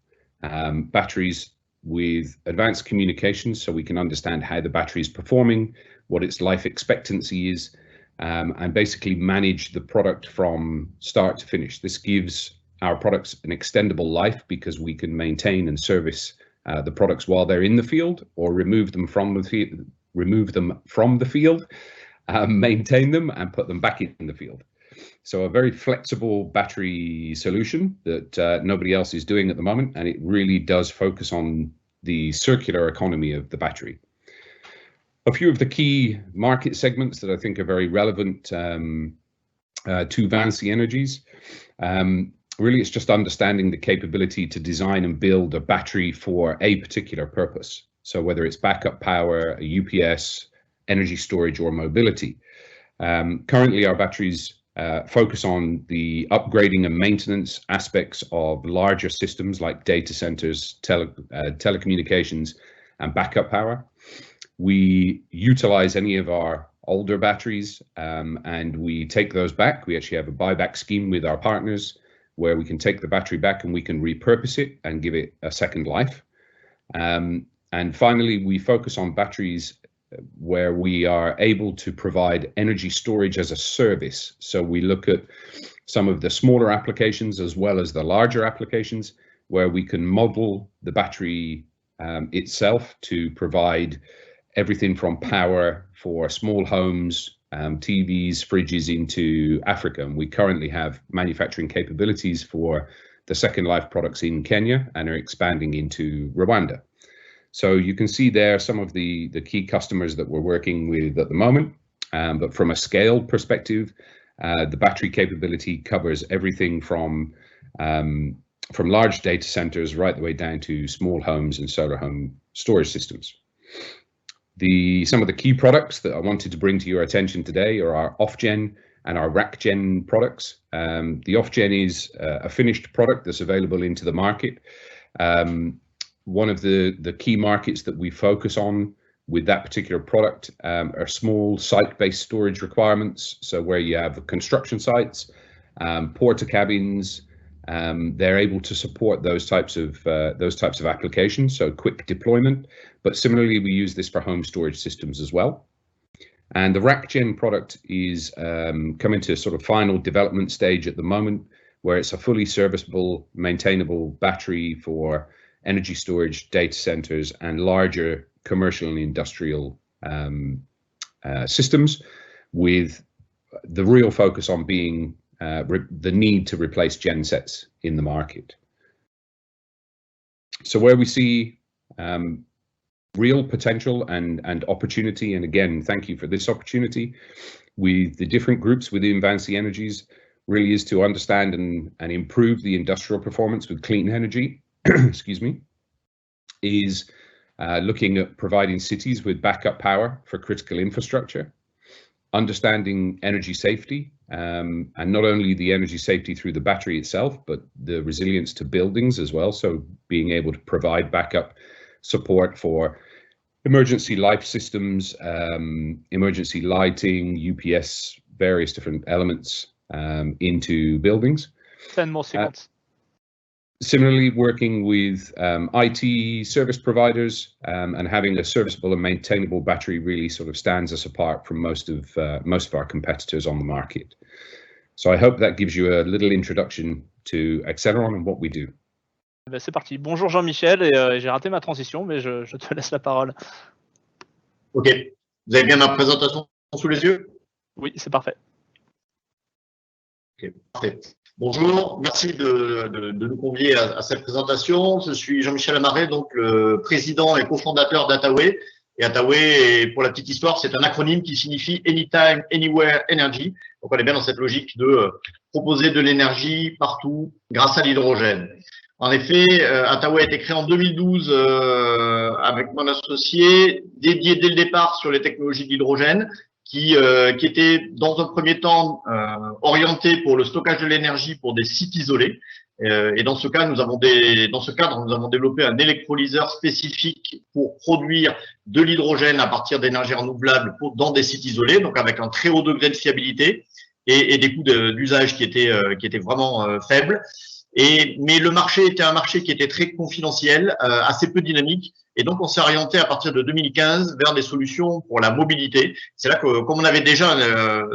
batteries with advanced communications so we can understand how the battery is performing, what its life expectancy is, and basically manage the product from start to finish. This gives our products an extendable life because we can maintain and service the products while they're in the field or remove them from the field, maintain them and put them back in the field. So a very flexible battery solution that nobody else is doing at the moment, and it really does focus on the circular economy of the battery. A few of the key market segments that I think are very relevant to Vinci Energies. Really, it's just understanding the capability to design and build a battery for a particular purpose. So whether it's backup power, a UPS, energy storage, or mobility. Currently, our batteries focus on the upgrading and maintenance aspects of larger systems like data centers, telecommunications, and backup power. We utilize any of our older batteries and we take those back. We actually have a buyback scheme with our partners where we can take the battery back and we can repurpose it and give it a second life. And finally, we focus on batteries where we are able to provide energy storage as a service. So we look at some of the smaller applications as well as the larger applications where we can model the battery itself to provide everything from power for small homes, TVs, fridges into Africa. And we currently have manufacturing capabilities for the Second Life products in Kenya and are expanding into Rwanda. So you can see there some of the key customers that we're working with at the moment. But from a scale perspective, the battery capability covers everything from large data centers right the way down to small homes and solar home storage systems. Some of the key products that I wanted to bring to your attention today are our off-gen and our rack-gen products. The off-gen is a finished product that's available into the market. One of the key markets that we focus on with that particular product are small site-based storage requirements. So where you have construction sites, porta cabins, they're able to support those types of applications. So quick deployment. But similarly, we use this for home storage systems as well. And the RackGen product is coming to a sort of final development stage at the moment, where it's a fully serviceable, maintainable battery for energy storage, data centers, and larger commercial and industrial systems, with the real focus on being the need to replace gensets in the market. So where we see real potential and opportunity, and again, thank you for this opportunity, with the different groups within VINCI Energies, really is to understand and improve the industrial performance with clean energy, excuse me, is looking at providing cities with backup power for critical infrastructure, understanding energy safety, and not only the energy safety through the battery itself, but the resilience to buildings as well. So being able to provide backup support for emergency life systems, emergency lighting, UPS, various different elements into buildings. 10 more seconds. Similarly, working with IT service providers and having a serviceable and maintainable battery really sort of stands us apart from most of our competitors on the market. So I hope that gives you a little introduction to Accelleron and what we do. Ben c'est parti. Bonjour Jean-Michel, et j'ai raté ma transition, mais je te laisse la parole. Ok. Vous avez bien ma présentation sous les yeux? Oui, c'est parfait. Ok, parfait. Bonjour, merci de nous convier à cette présentation. Je suis Jean-Michel Amaret, donc le président et cofondateur d'Ataway. Et Ataway, pour la petite histoire, c'est un acronyme qui signifie Anytime, Anywhere Energy. Donc on est bien dans cette logique de proposer de l'énergie partout grâce à l'hydrogène. En effet, Ataway a été créé en 2012 avec mon associé, dédié dès le départ sur les technologies de l'hydrogène, qui était dans un premier temps orienté pour le stockage de l'énergie pour des sites isolés. Et dans ce cadre, nous avons développé un électrolyseur spécifique pour produire de l'hydrogène à partir d'énergie renouvelable dans des sites isolés, donc avec un très haut degré de fiabilité et des coûts d'usage qui étaient vraiment faibles. Mais le marché était un marché qui était très confidentiel, assez peu dynamique, et donc on s'est orienté à partir de 2015 vers des solutions pour la mobilité. C'est là que, comme on avait déjà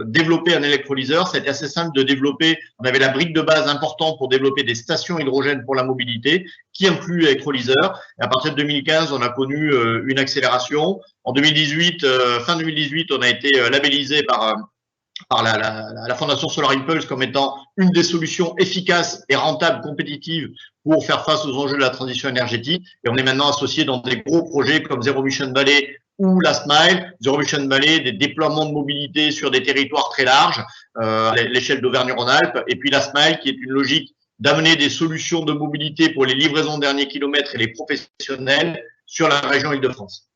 développé un électrolyseur, c'était assez simple de développer. On avait la brique de base importante pour développer des stations hydrogène pour la mobilité, qui inclut l'électrolyseur. Et à partir de 2015, on a connu une accélération. En 2018, fin 2018, on a été labellisé par la Fondation Solar Impulse comme étant une des solutions efficaces et rentables, compétitives pour faire face aux enjeux de la transition énergétique. Et on est maintenant associé dans des gros projets comme Zero Emission Valley ou Last Mile. Zero Emission Valley, des déploiements de mobilité sur des territoires très larges, à l'échelle d'Auvergne-Rhône-Alpes. Et puis Last Mile, qui est une logique d'amener des solutions de mobilité pour les livraisons de dernier kilomètre et les professionnels sur la région Île-de-France.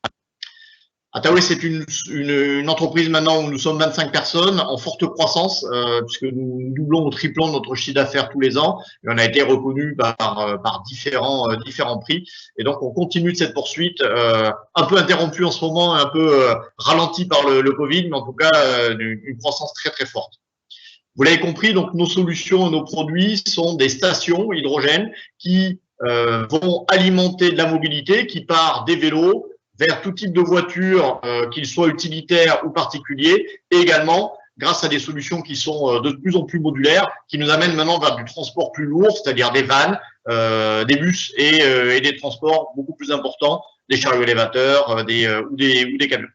Ataway, c'est une entreprise maintenant où nous sommes 25 personnes en forte croissance, puisque nous doublons ou triplons notre chiffre d'affaires tous les ans, et on a été reconnu par différents prix. Et donc, on continue de cette poursuite, un peu interrompue en ce moment, un peu ralentie par le Covid, mais en tout cas, une croissance très, très forte. Vous l'avez compris, donc nos solutions, nos produits sont des stations hydrogène qui vont alimenter de la mobilité, qui part des vélos vers tout type de voitures, qu'ils soient utilitaires ou particuliers, et également grâce à des solutions qui sont de plus en plus modulaires, qui nous amènent maintenant vers du transport plus lourd, c'est-à-dire des vannes, des bus et des transports beaucoup plus importants, des chariots élévateurs ou des camions.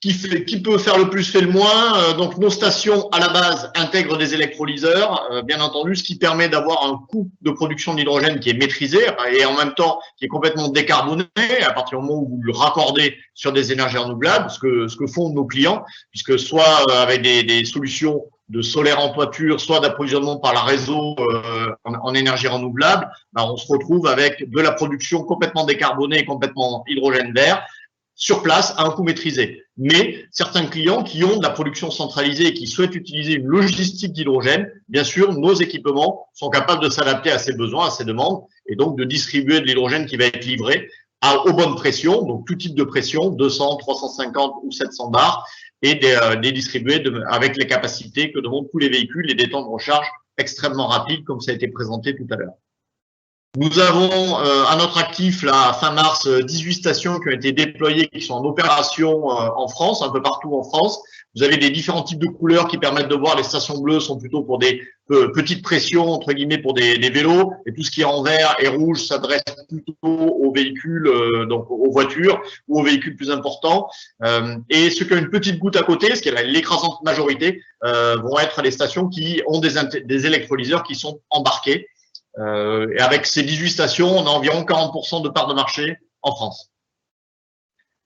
Qui peut faire le plus fait le moins. Donc nos stations à la base intègrent des électrolyseurs, bien entendu, ce qui permet d'avoir un coût de production d'hydrogène qui est maîtrisé et en même temps qui est complètement décarboné à partir du moment où vous le raccordez sur des énergies renouvelables, ce que font nos clients, puisque soit avec des solutions de solaire en toiture, soit d'approvisionnement par la réseau en énergie renouvelable, on se retrouve avec de la production complètement décarbonée et complètement hydrogène vert sur place à un coût maîtrisé. Mais certains clients qui ont de la production centralisée et qui souhaitent utiliser une logistique d'hydrogène, bien sûr, nos équipements sont capables de s'adapter à ces besoins, à ces demandes, et donc de distribuer de l'hydrogène qui va être livré aux bonnes pressions, donc tout type de pression, 200, 350 ou 700 bars, et des distribuer avec les capacités que demandent tous les véhicules et des temps de recharge extrêmement rapides, comme ça a été présenté tout à l'heure. Nous avons à notre actif, là, fin mars, 18 stations qui ont été déployées, qui sont en opération en France, un peu partout en France. Vous avez des différents types de couleurs qui permettent de voir. Les stations bleues sont plutôt pour des petites pressions, entre guillemets, pour des vélos. Et tout ce qui est en vert et rouge s'adresse plutôt aux véhicules, donc aux voitures ou aux véhicules plus importants. Et ceux qui ont une petite goutte à côté, ce qui est l'écrasante majorité, vont être les stations qui ont des électrolyseurs qui sont embarqués. Et avec ces 18 stations, on a environ 40% de part de marché en France.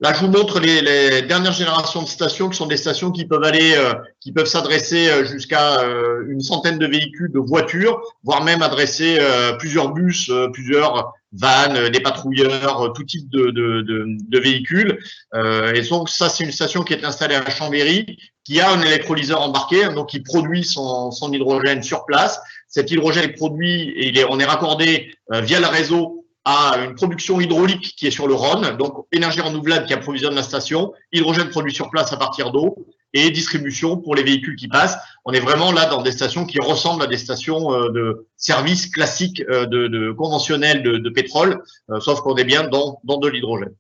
Là, je vous montre les dernières générations de stations, qui sont des stations qui peuvent aller, qui peuvent s'adresser jusqu'à une centaine de véhicules, de voitures, voire même adresser plusieurs bus, plusieurs vannes, des patrouilleurs, tout type de véhicules. Et donc, ça, c'est une station qui est installée à Chambéry, qui a un électrolyseur embarqué, donc qui produit son hydrogène sur place. Cet hydrogène est produit et on est raccordé via le réseau à une production hydraulique qui est sur le Rhône, donc énergie renouvelable qui approvisionne la station, hydrogène produit sur place à partir d'eau et distribution pour les véhicules qui passent. On est vraiment là dans des stations qui ressemblent à des stations de service classiques conventionnels de pétrole, sauf qu'on est bien dans de l'hydrogène.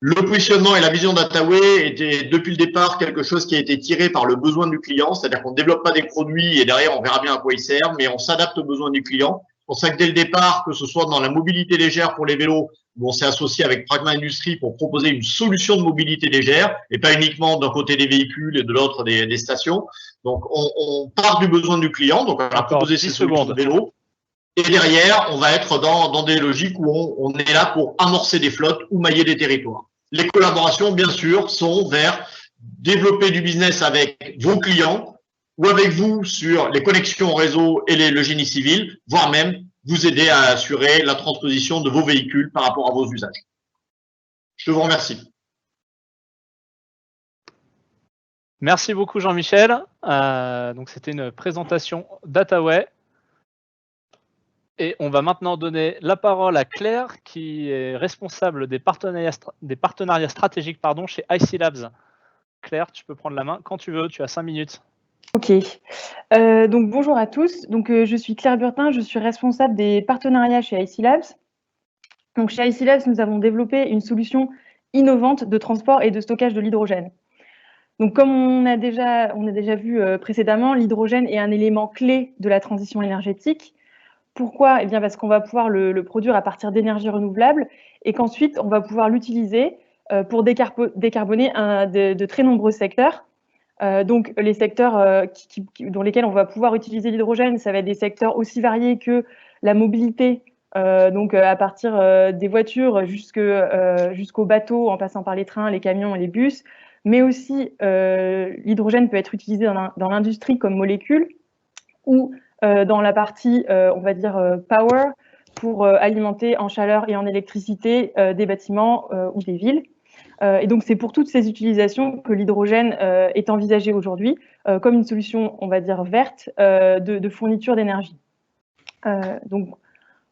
Le positionnement et la vision d'Attaway était depuis le départ quelque chose qui a été tiré par le besoin du client, c'est-à-dire qu'on ne développe pas des produits et derrière on verra bien à quoi ils servent, mais on s'adapte aux besoins du client. C'est pour ça que dès le départ, que ce soit dans la mobilité légère pour les vélos, où on s'est associé avec Pragma Industries pour proposer une solution de mobilité légère, et pas uniquement d'un côté des véhicules et de l'autre des stations. Donc on part du besoin du client, donc on va proposer ces solutions de vélo. Et derrière, on va être dans des logiques où on est là pour amorcer des flottes ou mailler des territoires. Les collaborations, bien sûr, sont vers développer du business avec vos clients ou avec vous sur les connexions au réseau et le génie civil, voire même vous aider à assurer la transposition de vos véhicules par rapport à vos usages. Je vous remercie. Merci beaucoup Jean-Michel. Donc c'était une présentation d'Attaway. Et on va maintenant donner la parole à Claire, qui est responsable des partenariats stratégiques chez IC Labs. Claire, tu peux prendre la main quand tu veux, tu as 5 minutes. Ok, donc bonjour à tous. Donc, je suis Claire Burtin, je suis responsable des partenariats chez IC Labs. Donc, chez IC Labs, nous avons développé une solution innovante de transport et de stockage de l'hydrogène. Donc, comme on a déjà vu précédemment, l'hydrogène est un élément clé de la transition énergétique. Pourquoi? Eh bien, parce qu'on va pouvoir le produire à partir d'énergies renouvelables et qu'ensuite, on va pouvoir l'utiliser pour décarboner de très nombreux secteurs. Donc, les secteurs dans lesquels on va pouvoir utiliser l'hydrogène, ça va être des secteurs aussi variés que la mobilité, donc à partir des voitures jusqu'aux bateaux, en passant par les trains, les camions et les bus. Mais aussi, l'hydrogène peut être utilisé dans l'industrie comme molécule ou dans la partie, on va dire, power, pour alimenter en chaleur et en électricité des bâtiments ou des villes. Et donc, c'est pour toutes ces utilisations que l'hydrogène est envisagé aujourd'hui comme une solution, on va dire, verte de fourniture d'énergie. Donc,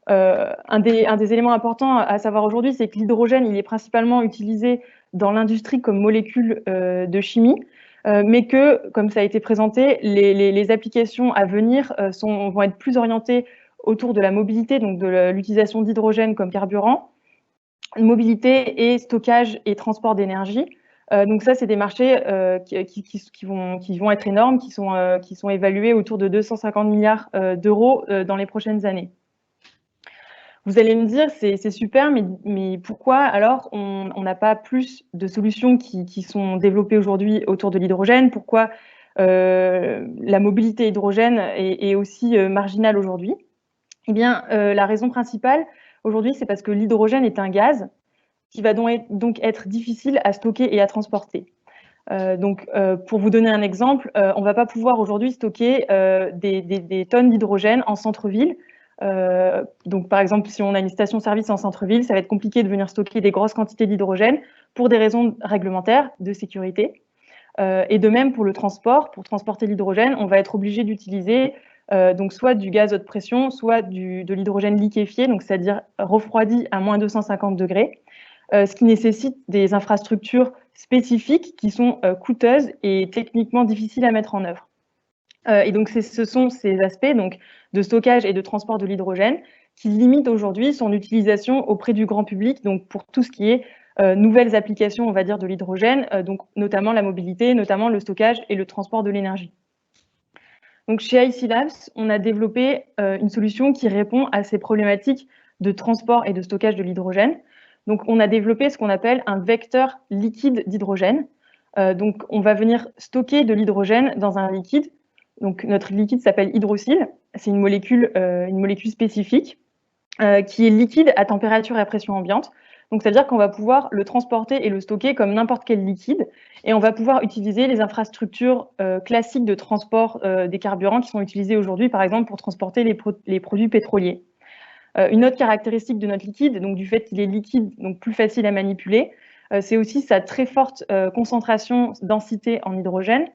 un des éléments importants à savoir aujourd'hui, c'est que l'hydrogène, il est principalement utilisé dans l'industrie comme molécule de chimie, mais que, comme ça a été présenté, les applications à venir vont être plus orientées autour de la mobilité, donc de l'utilisation d'hydrogène comme carburant, mobilité et stockage et transport d'énergie. Donc ça, c'est des marchés qui vont être énormes, qui sont évalués autour de 250 milliards d'euros dans les prochaines années. Vous allez me dire, c'est super, mais pourquoi alors on n'a pas plus de solutions qui sont développées aujourd'hui autour de l'hydrogène? Pourquoi la mobilité hydrogène est aussi marginale aujourd'hui? Eh bien, la raison principale aujourd'hui, c'est parce que l'hydrogène est un gaz qui va donc être difficile à stocker et à transporter. Pour vous donner un exemple, on ne va pas pouvoir aujourd'hui stocker des tonnes d'hydrogène en centre-ville. Donc, par exemple, si on a une station-service en centre-ville, ça va être compliqué de venir stocker des grosses quantités d'hydrogène pour des raisons réglementaires, de sécurité. Et de même pour le transport, pour transporter l'hydrogène, on va être obligé d'utiliser donc soit du gaz haute pression, soit de l'hydrogène liquéfié, donc c'est-à-dire refroidi à moins 250 degrés, ce qui nécessite des infrastructures spécifiques qui sont coûteuses et techniquement difficiles à mettre en œuvre. Et donc, ce sont ces aspects donc, de stockage et de transport de l'hydrogène qui limitent aujourd'hui son utilisation auprès du grand public, donc pour tout ce qui est nouvelles applications, on va dire, de l'hydrogène, donc notamment la mobilité, notamment le stockage et le transport de l'énergie. Donc, chez IC Labs, on a développé une solution qui répond à ces problématiques de transport et de stockage de l'hydrogène. Donc, on a développé ce qu'on appelle un vecteur liquide d'hydrogène. Donc, on va venir stocker de l'hydrogène dans un liquide. Donc, notre liquide s'appelle hydrocyle. C'est une molécule spécifique qui est liquide à température et à pression ambiante. Donc, c'est-à-dire qu'on va pouvoir le transporter et le stocker comme n'importe quel liquide. Et on va pouvoir utiliser les infrastructures classiques de transport des carburants qui sont utilisés aujourd'hui, par exemple, pour transporter les produits pétroliers. Une autre caractéristique de notre liquide, donc du fait qu'il est liquide, donc plus facile à manipuler, c'est aussi sa très forte concentration, densité en hydrogène.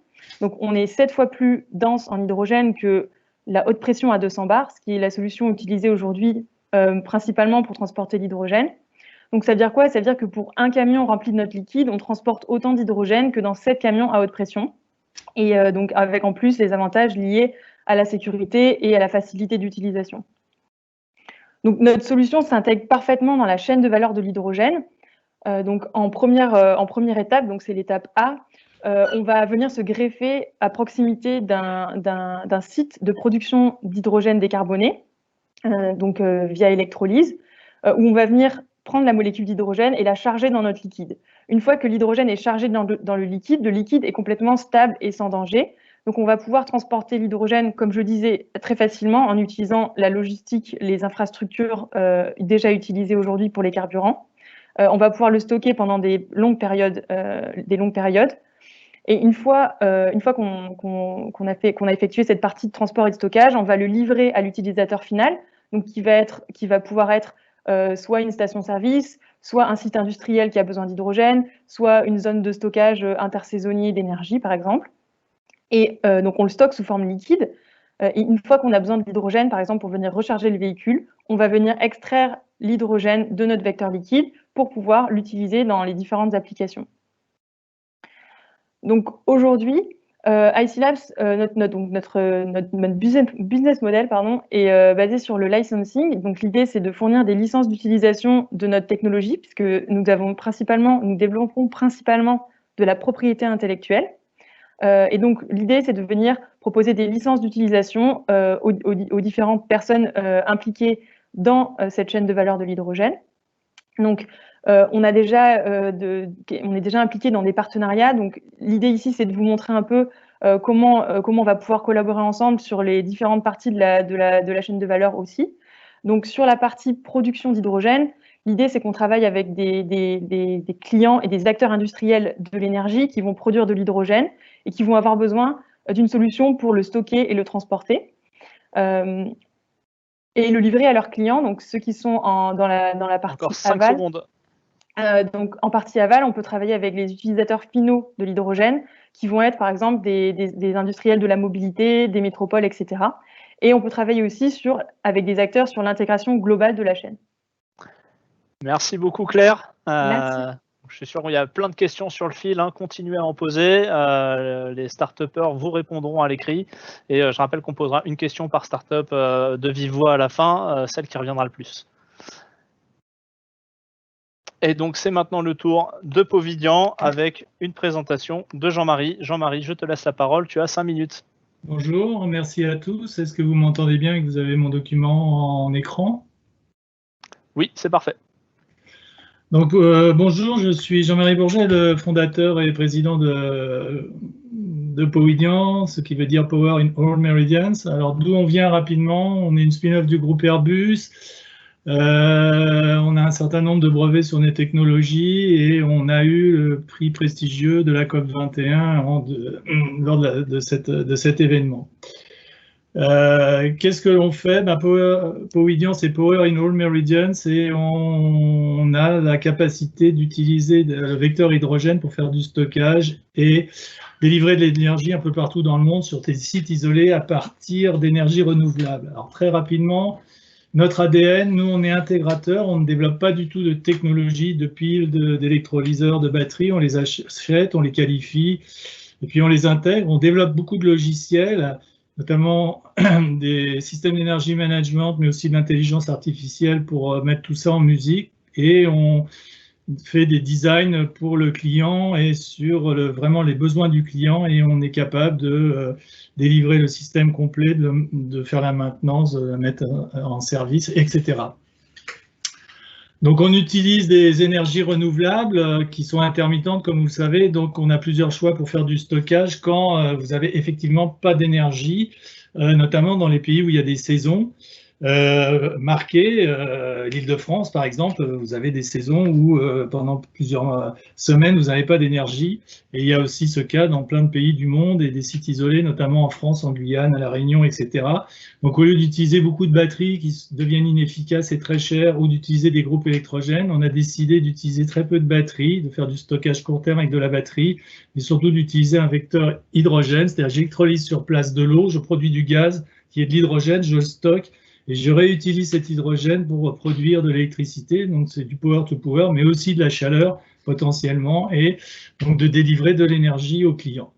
Donc, on est 7 fois plus dense en hydrogène que la haute pression à 200 bars, ce qui est la solution utilisée aujourd'hui principalement pour transporter l'hydrogène. Donc, ça veut dire quoi? Ça veut dire que pour un camion rempli de notre liquide, on transporte autant d'hydrogène que dans 7 camions à haute pression. Et donc, avec en plus les avantages liés à la sécurité et à la facilité d'utilisation. Donc, notre solution s'intègre parfaitement dans la chaîne de valeur de l'hydrogène. Donc, en première étape, donc c'est l'étape A, on va venir se greffer à proximité d'un site de production d'hydrogène décarboné, donc via électrolyse, où on va venir prendre la molécule d'hydrogène et la charger dans notre liquide. Une fois que l'hydrogène est chargé dans le liquide est complètement stable et sans danger. Donc, on va pouvoir transporter l'hydrogène, comme je disais, très facilement en utilisant la logistique, les infrastructures déjà utilisées aujourd'hui pour les carburants. On va pouvoir le stocker pendant des longues périodes. Et une fois qu'on a effectué cette partie de transport et de stockage, on va le livrer à l'utilisateur final, donc qui va pouvoir être soit une station-service, soit un site industriel qui a besoin d'hydrogène, soit une zone de stockage intersaisonnier d'énergie, par exemple. Et donc, on le stocke sous forme liquide. Et une fois qu'on a besoin de l'hydrogène, par exemple, pour venir recharger le véhicule, on va venir extraire l'hydrogène de notre vecteur liquide pour pouvoir l'utiliser dans les différentes applications. Donc, aujourd'hui, IC Labs, notre business model est basé sur le licensing. Donc, l'idée, c'est de fournir des licences d'utilisation de notre technologie, puisque nous développons principalement de la propriété intellectuelle. Et donc, l'idée, c'est de venir proposer des licences d'utilisation aux différentes personnes impliquées dans cette chaîne de valeur de l'hydrogène. Donc, on est déjà impliqué dans des partenariats. Donc, l'idée ici, c'est de vous montrer un peu comment on va pouvoir collaborer ensemble sur les différentes parties de la chaîne de valeur aussi. Donc, sur la partie production d'hydrogène, l'idée, c'est qu'on travaille avec des clients et des acteurs industriels de l'énergie qui vont produire de l'hydrogène et qui vont avoir besoin d'une solution pour le stocker et le transporter. Et le livrer à leurs clients, donc ceux qui sont dans la partie Encore 5 aval. secondes. Donc, en partie aval, on peut travailler avec les utilisateurs finaux de l'hydrogène, qui vont être, par exemple, des industriels de la mobilité, des métropoles, etc. Et on peut travailler aussi avec des acteurs sur l'intégration globale de la chaîne. Merci beaucoup, Claire. Merci. Je suis sûr qu'il y a plein de questions sur le fil. Continuez à en poser. Les start-upers vous répondront à l'écrit. Et je rappelle qu'on posera une question par start-up de vive voix à la fin, celle qui reviendra le plus. Et donc, c'est maintenant le tour de Povidian avec une présentation de Jean-Marie. Jean-Marie, je te laisse la parole. Tu as 5 minutes. Bonjour, merci à tous. Est-ce que vous m'entendez bien et que vous avez mon document en écran? Oui, c'est parfait. Donc, bonjour, je suis Jean-Marie Bourget, le fondateur et président de Povidian, ce qui veut dire Power in All Meridians. Alors, d'où on vient rapidement? On est une spin-off du groupe Airbus. On a un certain nombre de brevets sur nos technologies et on a eu le prix prestigieux de la COP21 lors de cet événement. Qu'est-ce que l'on fait? Povidian, c'est Power in All Meridians et on a la capacité d'utiliser le vecteur hydrogène pour faire du stockage et délivrer de l'énergie un peu partout dans le monde sur des sites isolés à partir d'énergie renouvelable. Alors très rapidement, notre ADN, nous on est intégrateur, on ne développe pas du tout de technologie, de piles, d'électrolyseurs, de batteries, on les achète, on les qualifie et puis on les intègre, on développe beaucoup de logiciels. notamment des systèmes d'énergie management, mais aussi de l'intelligence artificielle pour mettre tout ça en musique. Et on fait des designs pour le client et sur vraiment les besoins du client, et on est capable de délivrer le système complet, de faire la maintenance, de la mettre en service, etc. Donc on utilise des énergies renouvelables qui sont intermittentes, comme vous le savez. Donc on a plusieurs choix pour faire du stockage quand vous avez effectivement pas d'énergie, notamment dans les pays où il y a des saisons marquées. L'Île-de-France, par exemple, vous avez des saisons où pendant plusieurs semaines, vous n'avez pas d'énergie. Et il y a aussi ce cas dans plein de pays du monde et des sites isolés, notamment en France, en Guyane, à La Réunion, etc. Donc au lieu d'utiliser beaucoup de batteries qui deviennent inefficaces et très chères, ou d'utiliser des groupes électrogènes, on a décidé d'utiliser très peu de batteries, de faire du stockage court terme avec de la batterie, mais surtout d'utiliser un vecteur hydrogène, c'est-à-dire j'électrolyse sur place de l'eau, je produis du gaz qui est de l'hydrogène, je le stocke, et je réutilise cet hydrogène pour produire de l'électricité. Donc c'est du power to power, mais aussi de la chaleur potentiellement, et donc de délivrer de l'énergie aux clients.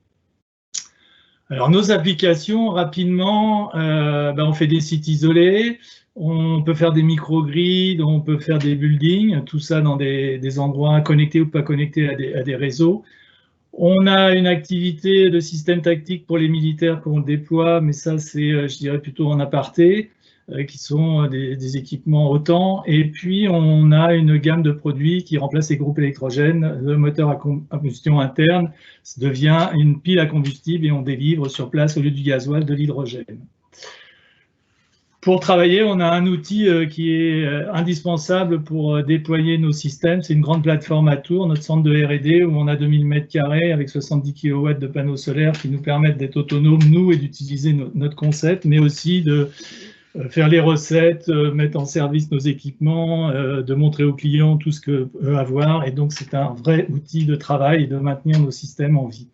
Alors nos applications, rapidement, on fait des sites isolés, on peut faire des microgrids, on peut faire des buildings, tout ça dans des endroits connectés ou pas connectés à des réseaux. On a une activité de système tactique pour les militaires qu'on déploie, mais ça c'est, je dirais, plutôt en aparté, qui sont des équipements OTAN. Et puis on a une gamme de produits qui remplacent les groupes électrogènes. Le moteur à combustion interne devient une pile à combustible et on délivre sur place, au lieu du gasoil, de l'hydrogène. Pour travailler, on a un outil qui est indispensable pour déployer nos systèmes. C'est une grande plateforme à Tours, notre centre de R&D, où on a 2000 m² avec 70 kW de panneaux solaires qui nous permettent d'être autonomes, nous, et d'utiliser notre concept, mais aussi de faire les recettes, mettre en service nos équipements, de montrer aux clients tout ce que peut avoir. Et donc, c'est un vrai outil de travail et de maintenir nos systèmes en vie.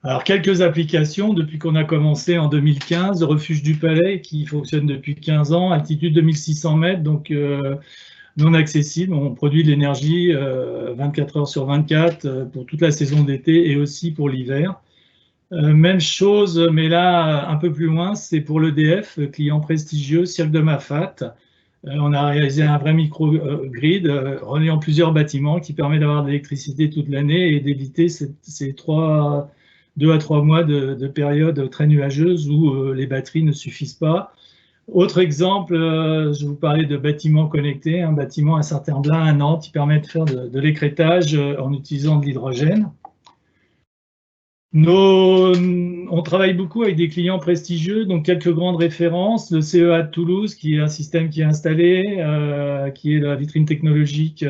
Alors, quelques applications depuis qu'on a commencé en 2015. Le refuge du Palais, qui fonctionne depuis 15 ans, altitude 2600 mètres, donc non accessible. On produit de l'énergie 24 heures sur 24 pour toute la saison d'été et aussi pour l'hiver. Même chose, mais là, un peu plus loin, c'est pour l'EDF, client prestigieux, Cirque de Mafat. On a réalisé un vrai microgrid reliant plusieurs bâtiments qui permet d'avoir de l'électricité toute l'année et d'éviter ces 2 à 3 mois de période très nuageuse où les batteries ne suffisent pas. Autre exemple, je vous parlais de bâtiments connectés, un bâtiment à Saint-Herblain, à Nantes, qui permet de faire de l'écrêtage en utilisant de l'hydrogène. On travaille beaucoup avec des clients prestigieux, donc quelques grandes références. Le CEA de Toulouse, qui est un système qui est installé, qui est la vitrine technologique,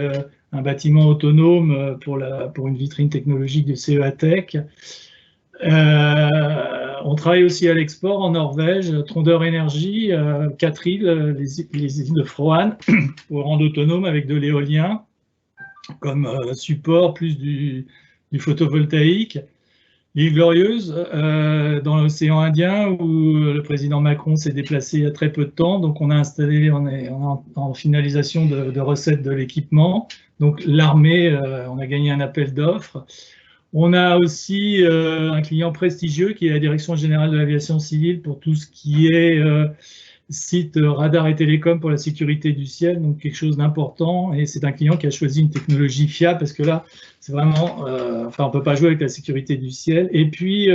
un bâtiment autonome pour une vitrine technologique du CEA Tech. On travaille aussi à l'export en Norvège, Trondheim Energy, 4 îles, les îles de Froan, pour rendre autonome avec de l'éolien comme support, plus du photovoltaïque. L'île Glorieuse, dans l'océan Indien, où le président Macron s'est déplacé il y a très peu de temps. Donc on a installé, on est en finalisation de recettes de l'équipement. Donc l'armée, on a gagné un appel d'offres. On a aussi un client prestigieux qui est la Direction générale de l'aviation civile pour tout ce qui est site radar et télécom pour la sécurité du ciel, donc quelque chose d'important. Et c'est un client qui a choisi une technologie fiable parce que là, c'est vraiment, on peut pas jouer avec la sécurité du ciel. Et puis,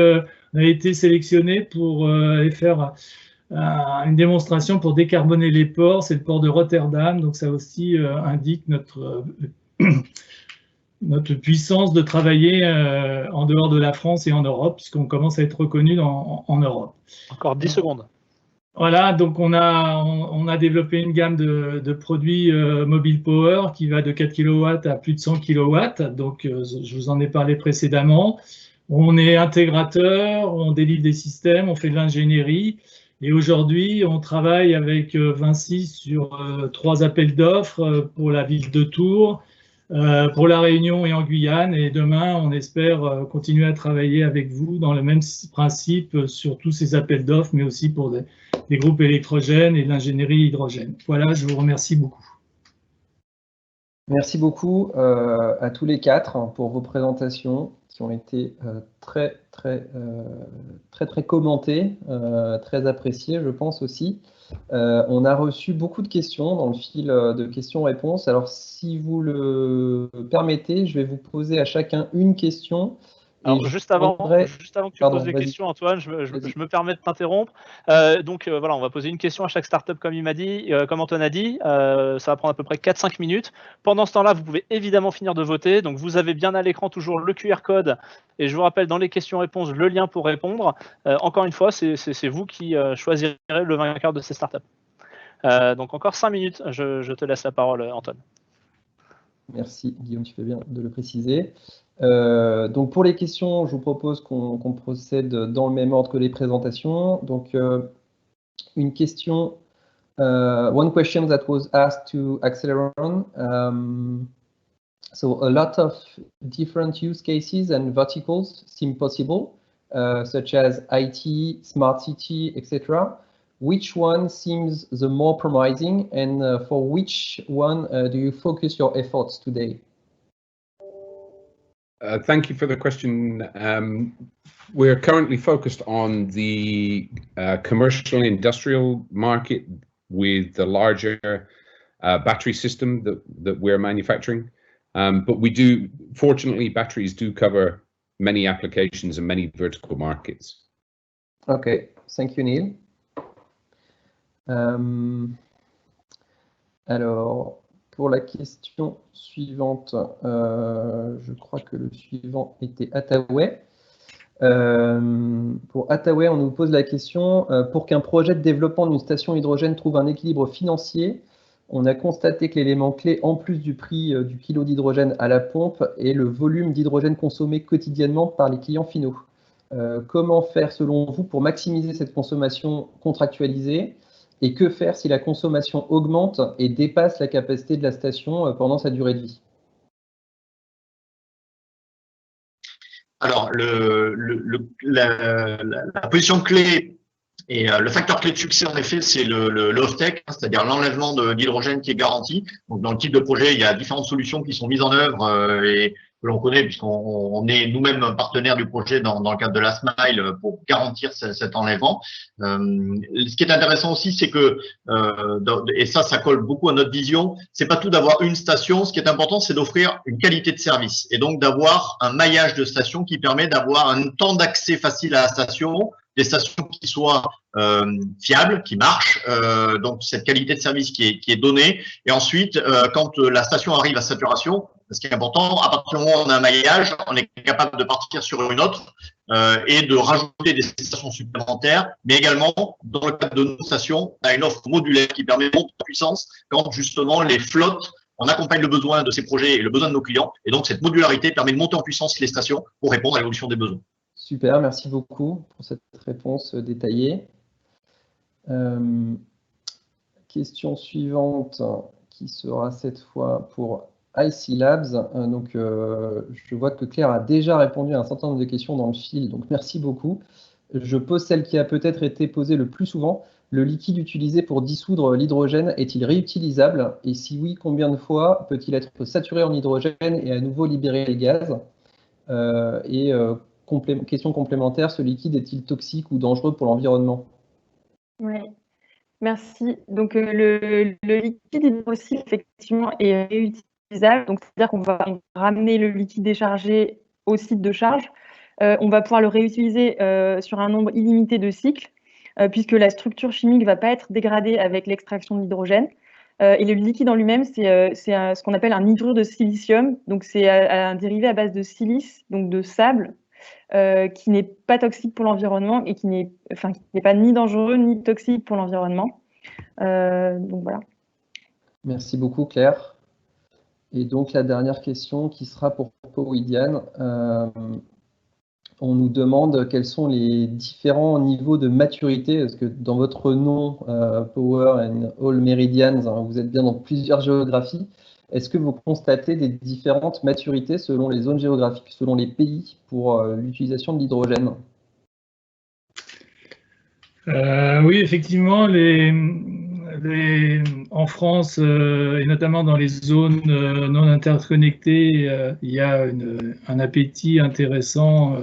on a été sélectionné pour aller faire une démonstration pour décarboner les ports. C'est le port de Rotterdam, donc ça aussi indique notre puissance de travailler en dehors de la France et en Europe, puisqu'on commence à être reconnu en Europe. Encore 10 secondes. Voilà, donc on a développé une gamme de produits mobile power qui va de 4 kW à plus de 100 kW. Donc, je vous en ai parlé précédemment. On est intégrateur, on délivre des systèmes, on fait de l'ingénierie. Et aujourd'hui, on travaille avec Vinci sur 3 appels d'offres pour la ville de Tours, pour La Réunion et en Guyane. Et demain, on espère continuer à travailler avec vous dans le même principe sur tous ces appels d'offres, mais aussi pour des groupes électrogènes et de l'ingénierie hydrogène. Voilà, je vous remercie beaucoup. Merci beaucoup à tous les quatre pour vos présentations qui ont été très commentées, très appréciées, je pense aussi. On a reçu beaucoup de questions dans le fil de questions-réponses. Alors, si vous le permettez, je vais vous poser à chacun une question. Alors, juste avant que tu poses des questions, Antoine, je me permets de t'interrompre. Voilà, on va poser une question à chaque startup, comme il m'a dit, comme Antoine a dit. Ça va prendre à peu près 4-5 minutes. Pendant ce temps-là, vous pouvez évidemment finir de voter. Donc, vous avez bien à l'écran toujours le QR code. Et je vous rappelle, dans les questions-réponses, le lien pour répondre. Encore une fois, c'est vous qui choisirez le vainqueur de ces startups. Donc, encore 5 minutes. Je te laisse la parole, Antoine. Merci, Guillaume, tu fais bien de le préciser. Donc pour les questions, je vous propose qu'on procède dans le même ordre que les présentations. Donc une question, one question that was asked to Acceleron. So a lot of different use cases and verticals seem possible, such as IT, smart city, etc. Which one seems the more promising, and for which one do you focus your efforts today? Thank you for the question. We're currently focused on the commercial and industrial market with the larger battery system that we're manufacturing. But we do, fortunately, batteries do cover many applications and many vertical markets. Okay, thank you, Neil. Alors, pour la question suivante, je crois que le suivant était Attaway. Pour Attaway, on nous pose la question, pour qu'un projet de développement d'une station hydrogène trouve un équilibre financier, on a constaté que l'élément clé, en plus du prix du kilo d'hydrogène à la pompe, est le volume d'hydrogène consommé quotidiennement par les clients finaux. Comment faire, selon vous, pour maximiser cette consommation contractualisée? Et que faire si la consommation augmente et dépasse la capacité de la station pendant sa durée de vie? Alors, la position clé et le facteur clé de succès, en effet, c'est le off-take, c'est-à-dire l'enlèvement d'hydrogène qui est garanti. Donc, dans le type de projet, il y a différentes solutions qui sont mises en œuvre et que l'on connaît puisqu'on est nous-mêmes partenaires du projet dans le cadre de la SMILE pour garantir cet enlèvement. Ce qui est intéressant aussi, c'est que, et ça colle beaucoup à notre vision, c'est pas tout d'avoir une station. Ce qui est important, c'est d'offrir une qualité de service et donc d'avoir un maillage de stations qui permet d'avoir un temps d'accès facile à la station, des stations qui soient fiables, qui marchent, donc cette qualité de service qui est donnée. Et ensuite, quand la station arrive à saturation, ce qui est important, à partir du moment où on a un maillage, on est capable de partir sur une autre et de rajouter des stations supplémentaires, mais également, dans le cadre de nos stations, on a une offre modulaire qui permet de monter en puissance quand justement les flottes, on accompagne le besoin de ces projets et le besoin de nos clients. Et donc, cette modularité permet de monter en puissance les stations pour répondre à l'évolution des besoins. Super, merci beaucoup pour cette réponse détaillée. Question suivante qui sera cette fois pour IC Labs. Donc, je vois que Claire a déjà répondu à un certain nombre de questions dans le fil, donc merci beaucoup. Je pose celle qui a peut-être été posée le plus souvent. Le liquide utilisé pour dissoudre l'hydrogène est-il réutilisable? Et si oui, combien de fois peut-il être saturé en hydrogène et à nouveau libérer les gaz? Question complémentaire, ce liquide est-il toxique ou dangereux pour l'environnement? Oui, merci. Donc, le liquide hydrogène, effectivement, est réutilisable. Donc, c'est-à-dire qu'on va ramener le liquide déchargé au site de charge. On va pouvoir le réutiliser sur un nombre illimité de cycles, puisque la structure chimique ne va pas être dégradée avec l'extraction de l'hydrogène. Et le liquide en lui-même, c'est ce qu'on appelle un hydrure de silicium. Donc, c'est un dérivé à base de silice, donc de sable, qui n'est pas toxique pour l'environnement et qui n'est pas ni dangereux ni toxique pour l'environnement. Donc voilà. Merci beaucoup Claire. Et donc la dernière question qui sera pour Powidian. On nous demande quels sont les différents niveaux de maturité, parce que dans votre nom, Power and All Meridians, hein, vous êtes bien dans plusieurs géographies. Est-ce que vous constatez des différentes maturités selon les zones géographiques, selon les pays, pour l'utilisation de l'hydrogène? Oui, effectivement, en France, et notamment dans les zones non interconnectées, il y a un appétit intéressant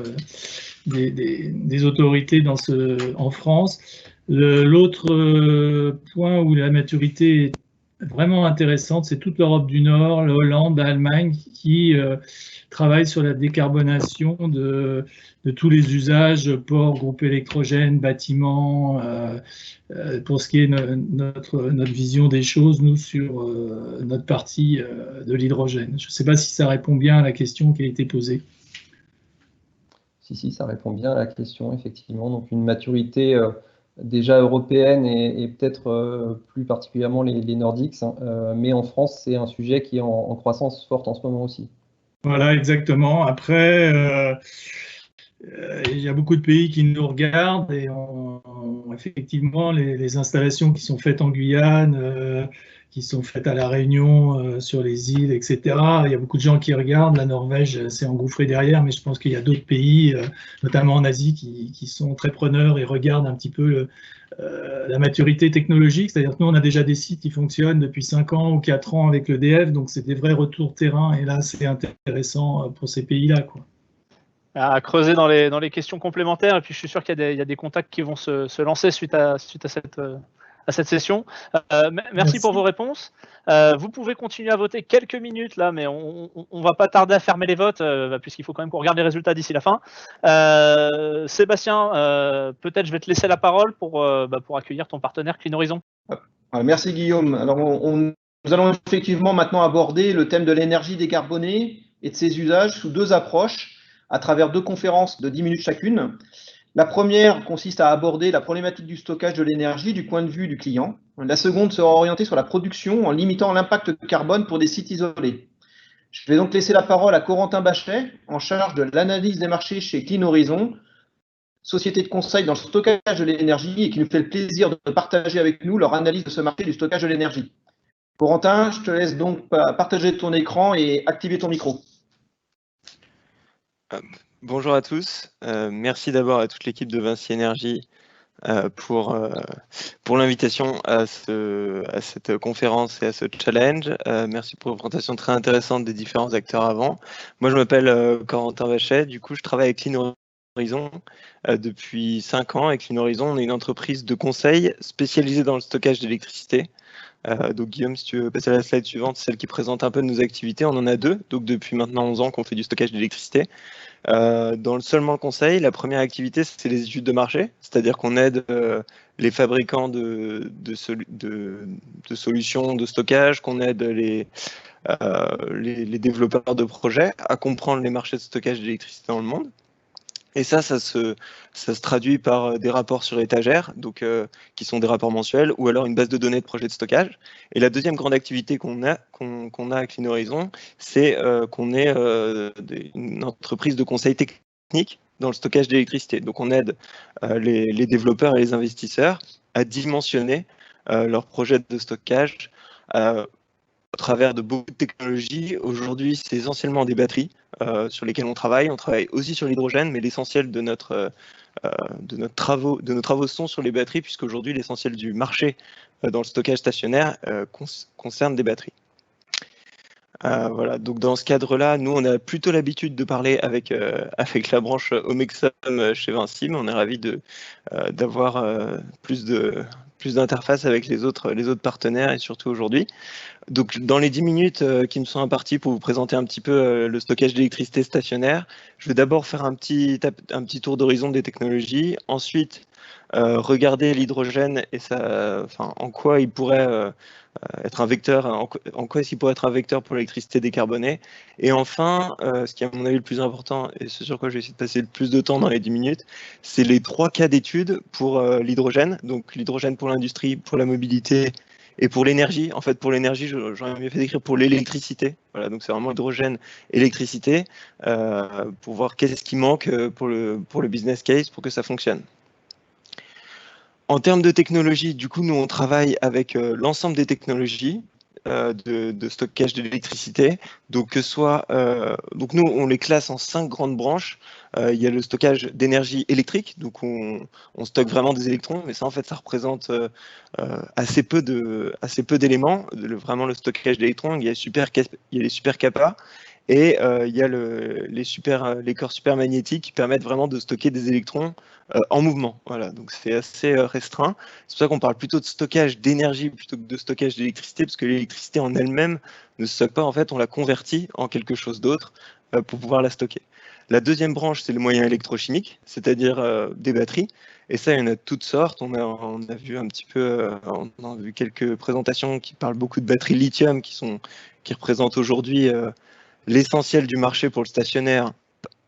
des autorités en France. L'autre point où la maturité est vraiment intéressante, c'est toute l'Europe du Nord, la Hollande, l'Allemagne, qui travaillent sur la décarbonation de tous les usages, ports, groupes électrogènes, bâtiments, pour ce qui est notre vision des choses, nous, sur notre partie de l'hydrogène. Je ne sais pas si ça répond bien à la question qui a été posée. Si, ça répond bien à la question, effectivement. Donc une maturité déjà européenne et peut-être plus particulièrement les Nordiques, hein, mais en France, c'est un sujet qui est en croissance forte en ce moment aussi. Voilà, exactement. Après, il y a beaucoup de pays qui nous regardent et effectivement, les installations qui sont faites en Guyane, qui sont faites à La Réunion, sur les îles, etc. Il y a beaucoup de gens qui regardent. La Norvège s'est engouffrée derrière, mais je pense qu'il y a d'autres pays, notamment en Asie, qui sont très preneurs et regardent un petit peu la maturité technologique. C'est-à-dire que nous, on a déjà des sites qui fonctionnent depuis 5 ans ou 4 ans avec l'EDF, donc c'est des vrais retours terrain. Et là, c'est intéressant pour ces pays-là, quoi. À creuser dans les questions complémentaires, et puis je suis sûr qu'il y a des contacts qui vont se lancer suite à cette session. Merci pour vos réponses. Vous pouvez continuer à voter quelques minutes là, mais on va pas tarder à fermer les votes puisqu'il faut quand même qu'on regarde les résultats d'ici la fin. Sébastien, peut-être je vais te laisser la parole pour accueillir ton partenaire Clean Horizon. Merci Guillaume. Alors nous allons effectivement maintenant aborder le thème de l'énergie décarbonée et de ses usages sous 2 approches à travers 2 conférences de 10 minutes chacune. La première consiste à aborder la problématique du stockage de l'énergie du point de vue du client. La seconde sera orientée sur la production en limitant l'impact carbone pour des sites isolés. Je vais donc laisser la parole à Corentin Bachet, en charge de l'analyse des marchés chez Clean Horizon, société de conseil dans le stockage de l'énergie, et qui nous fait le plaisir de partager avec nous leur analyse de ce marché du stockage de l'énergie. Corentin, je te laisse donc partager ton écran et activer ton micro. Bonjour à tous, merci d'abord à toute l'équipe de Vinci Énergie pour l'invitation à cette conférence et à ce challenge. Merci pour la présentation très intéressante des différents acteurs avant. Moi je m'appelle Corentin Bachet, du coup je travaille avec Clean Horizon depuis 5 ans. Avec Clean Horizon, on est une entreprise de conseil spécialisée dans le stockage d'électricité. Donc Guillaume, si tu veux passer à la slide suivante, celle qui présente un peu de nos activités, on en a 2, donc depuis maintenant 11 ans qu'on fait du stockage d'électricité. Dans seulement le conseil, la première activité, c'est les études de marché, c'est-à-dire qu'on aide les fabricants de solutions de stockage, qu'on aide les développeurs de projets à comprendre les marchés de stockage d'électricité dans le monde. Et ça se traduit par des rapports sur étagère, donc qui sont des rapports mensuels, ou alors une base de données de projets de stockage. Et la deuxième grande activité qu'on a à Clean Horizon, c'est qu'on est une entreprise de conseil technique dans le stockage d'électricité. Donc on aide les développeurs et les investisseurs à dimensionner leurs projets de stockage au travers de beaucoup de technologies. Aujourd'hui, c'est essentiellement des batteries sur lesquelles on travaille. On travaille aussi sur l'hydrogène, mais l'essentiel de nos travaux sont sur les batteries, puisqu'aujourd'hui, l'essentiel du marché dans le stockage stationnaire concerne des batteries. Voilà, donc dans ce cadre-là, nous, on a plutôt l'habitude de parler avec la branche Omexom chez Vinci, mais on est ravis d'avoir plus d'interface avec les autres partenaires, et surtout aujourd'hui. Donc, dans les 10 minutes qui me sont imparties pour vous présenter un petit peu le stockage d'électricité stationnaire, je vais d'abord faire un petit tour d'horizon des technologies, ensuite regarder l'hydrogène et en quoi il pourrait être un vecteur, en quoi est-ce qu'il pourrait être un vecteur pour l'électricité décarbonée, et enfin, ce qui est à mon avis le plus important, et ce sur quoi je vais essayer de passer le plus de temps dans les 10 minutes, c'est les 3 cas d'études pour l'hydrogène, donc l'hydrogène pour l'industrie, pour la mobilité, et pour l'énergie. En fait, pour l'énergie, j'aurais mieux fait d'écrire pour l'électricité. Voilà, donc c'est vraiment hydrogène, électricité, pour voir qu'est-ce qui manque pour le business case pour que ça fonctionne. En termes de technologie, du coup, nous, on travaille avec l'ensemble des technologies. de stockage d'électricité. Donc, donc nous, on les classe en 5 grandes branches. Il y a le stockage d'énergie électrique, donc on stocke vraiment des électrons, mais ça, en fait, ça représente assez peu d'éléments. Vraiment, le stockage d'électrons, il y a les supercapas. Et il y a les corps supermagnétiques qui permettent vraiment de stocker des électrons en mouvement. Voilà, donc c'est assez restreint. C'est pour ça qu'on parle plutôt de stockage d'énergie plutôt que de stockage d'électricité, parce que l'électricité en elle-même ne se stocke pas. En fait, on la convertit en quelque chose d'autre pour pouvoir la stocker. La deuxième branche, c'est le moyen électrochimique, c'est-à-dire des batteries. Et ça, il y en a de toutes sortes. On a vu un petit peu, on a vu quelques présentations qui parlent beaucoup de batteries lithium qui représentent aujourd'hui l'essentiel du marché pour le stationnaire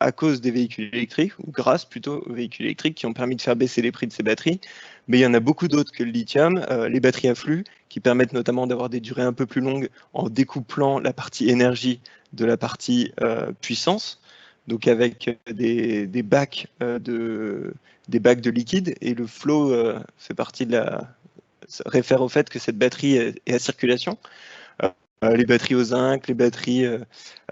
à cause des véhicules électriques, ou grâce plutôt aux véhicules électriques qui ont permis de faire baisser les prix de ces batteries. Mais il y en a beaucoup d'autres que le lithium, les batteries à flux, qui permettent notamment d'avoir des durées un peu plus longues en découplant la partie énergie de la partie puissance, donc avec des bacs de liquide, et le flow fait partie réfère au fait que cette batterie est à circulation. Les batteries au zinc, les batteries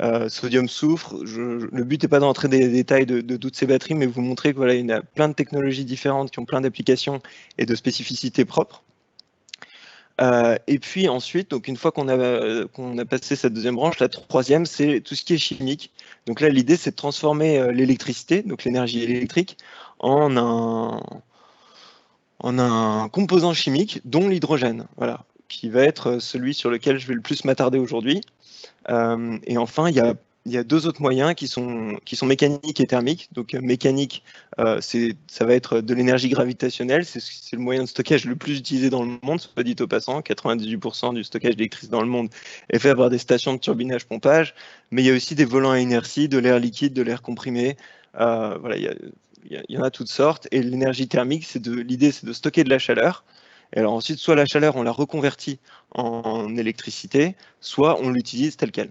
sodium-soufre. Le but n'est pas d'entrer dans les détails de toutes ces batteries, mais vous montrer que voilà, il y a plein de technologies différentes qui ont plein d'applications et de spécificités propres. Et puis ensuite, donc une fois qu'on a passé cette deuxième branche, la troisième, c'est tout ce qui est chimique. Donc là, l'idée, c'est de transformer l'électricité, donc l'énergie électrique, en un composant chimique, dont l'hydrogène. Voilà, qui va être celui sur lequel je vais le plus m'attarder aujourd'hui. Et enfin, il y a deux autres moyens qui sont mécaniques et thermiques. Donc mécanique, ça va être de l'énergie gravitationnelle, c'est le moyen de stockage le plus utilisé dans le monde, soit dit au passant, 98% du stockage d'électricité dans le monde est fait par des stations de turbinage-pompage, mais il y a aussi des volants à inertie, de l'air liquide, de l'air comprimé, voilà, il y en a toutes sortes. Et l'énergie thermique, l'idée c'est de stocker de la chaleur. Et alors ensuite, soit la chaleur, on la reconvertit en électricité, soit on l'utilise telle qu'elle.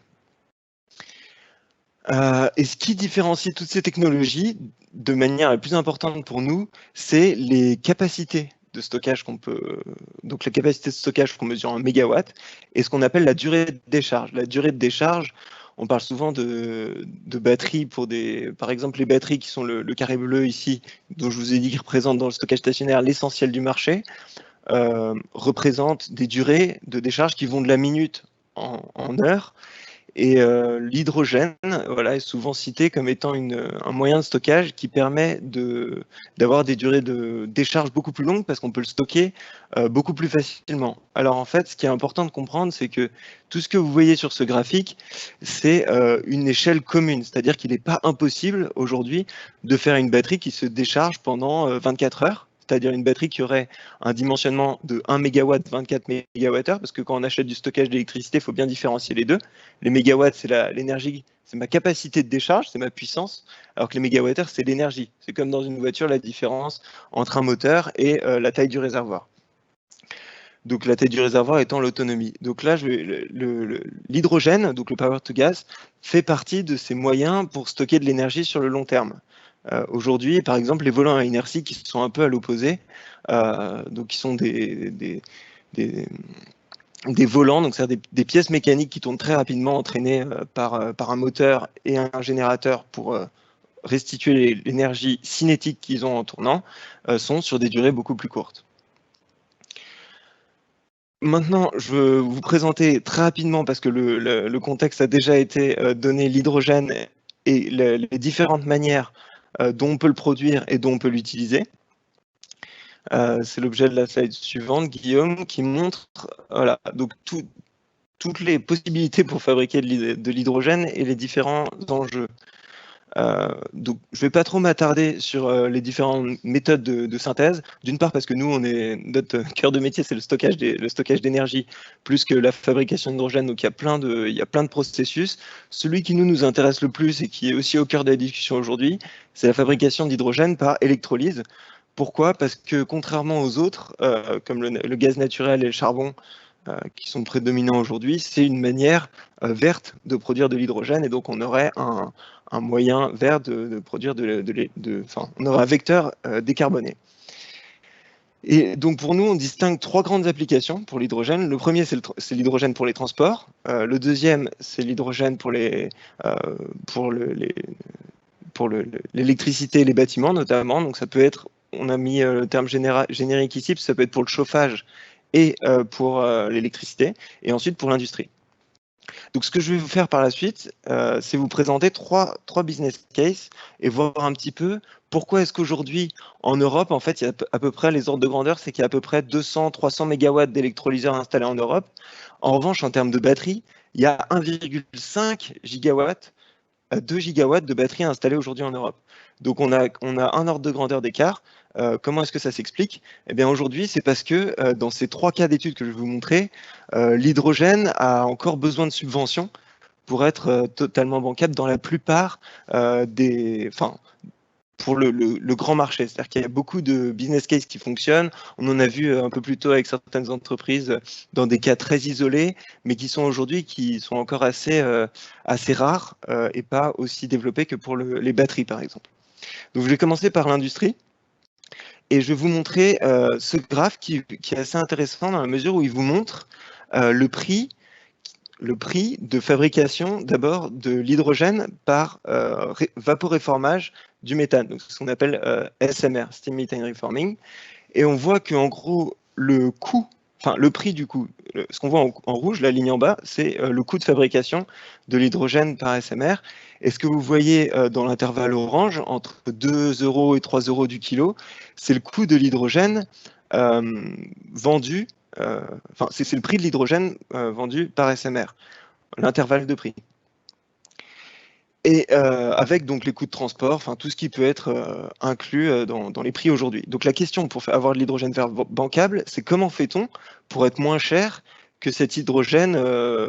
Et ce qui différencie toutes ces technologies de manière la plus importante pour nous, c'est les capacités de stockage donc la capacité de stockage qu'on mesure en mégawatts, et ce qu'on appelle la durée de décharge. La durée de décharge, on parle souvent de batteries par exemple, les batteries qui sont le carré bleu ici, dont je vous ai dit qu'ils représentent dans le stockage stationnaire l'essentiel du marché. Représentent des durées de décharge qui vont de la minute en heure. Et l'hydrogène, voilà, est souvent cité comme étant un moyen de stockage qui permet d'avoir des durées de décharge beaucoup plus longues parce qu'on peut le stocker beaucoup plus facilement. Alors en fait, ce qui est important de comprendre, c'est que tout ce que vous voyez sur ce graphique, c'est une échelle commune. C'est-à-dire qu'il n'est pas impossible aujourd'hui de faire une batterie qui se décharge pendant 24 heures. C'est-à-dire une batterie qui aurait un dimensionnement de 1 MW, 24 MWh, parce que quand on achète du stockage d'électricité, il faut bien différencier les deux. Les mégawatts, c'est l'énergie, c'est ma capacité de décharge, c'est ma puissance, alors que les mégawattheures, c'est l'énergie. C'est comme dans une voiture, la différence entre un moteur et la taille du réservoir. Donc la taille du réservoir étant l'autonomie. Donc là, l'hydrogène, donc le power to gas, fait partie de ces moyens pour stocker de l'énergie sur le long terme. Aujourd'hui, par exemple, les volants à inertie qui sont un peu à l'opposé, donc qui sont des volants, donc c'est-à-dire des pièces mécaniques qui tournent très rapidement, entraînées par un moteur et un générateur pour restituer l'énergie cinétique qu'ils ont en tournant, sont sur des durées beaucoup plus courtes. Maintenant, je veux vous présenter très rapidement, parce que le contexte a déjà été donné, l'hydrogène et les différentes manières dont on peut le produire et dont on peut l'utiliser. C'est l'objet de la slide suivante, Guillaume, qui montre voilà, donc toutes les possibilités pour fabriquer de l'hydrogène et les différents enjeux. Donc, je ne vais pas trop m'attarder sur les différentes méthodes de synthèse. D'une part, parce que nous, notre cœur de métier, c'est le stockage d'énergie, plus que la fabrication d'hydrogène. Donc, il y a plein de processus. Celui qui nous intéresse le plus et qui est aussi au cœur de la discussion aujourd'hui, c'est la fabrication d'hydrogène par électrolyse. Pourquoi? Parce que contrairement aux autres, comme le gaz naturel et le charbon, qui sont prédominants aujourd'hui, c'est une manière verte de produire de l'hydrogène, et donc on aurait un moyen vert de produire on aurait un vecteur décarboné. Et donc pour nous, on distingue 3 grandes applications pour l'hydrogène. Le premier, c'est l'hydrogène pour les transports. Le deuxième, c'est l'hydrogène pour l'électricité et les bâtiments notamment. Donc ça peut être, on a mis le terme générique ici, ça peut être pour le chauffage et pour l'électricité, et ensuite pour l'industrie. Donc ce que je vais vous faire par la suite, c'est vous présenter trois business cases et voir un petit peu pourquoi est-ce qu'aujourd'hui en Europe, en fait, il y a à peu près les ordres de grandeur, c'est qu'il y a à peu près 200-300 mégawatts d'électrolyseurs installés en Europe. En revanche, en termes de batterie, il y a 1,5 gigawatts, 2 gigawatts de batteries installées aujourd'hui en Europe. Donc on a un ordre de grandeur d'écart. Comment est-ce que ça s'explique? Eh bien aujourd'hui, c'est parce que dans ces 3 cas d'études que je vais vous montrer, l'hydrogène a encore besoin de subventions pour être totalement bancable dans la plupart pour le grand marché. C'est-à-dire qu'il y a beaucoup de business cases qui fonctionnent. On en a vu un peu plus tôt avec certaines entreprises dans des cas très isolés, mais qui sont aujourd'hui encore assez rares et pas aussi développés que pour les batteries, par exemple. Donc je vais commencer par l'industrie. Et je vais vous montrer ce graphe qui est assez intéressant dans la mesure où il vous montre le prix de fabrication d'abord de l'hydrogène par vaporéformage du méthane, donc ce qu'on appelle SMR, Steam Methane Reforming. Et on voit qu'en gros, le prix du coût, ce qu'on voit en rouge, la ligne en bas, c'est le coût de fabrication de l'hydrogène par SMR. Et ce que vous voyez dans l'intervalle orange, entre 2 € et 3 € du kilo, c'est le coût de l'hydrogène vendu, c'est le prix de l'hydrogène vendu par SMR, l'intervalle de prix. Et avec donc les coûts de transport, tout ce qui peut être inclus dans les prix aujourd'hui. Donc la question pour avoir de l'hydrogène vert bancable, c'est comment fait-on pour être moins cher que cet hydrogène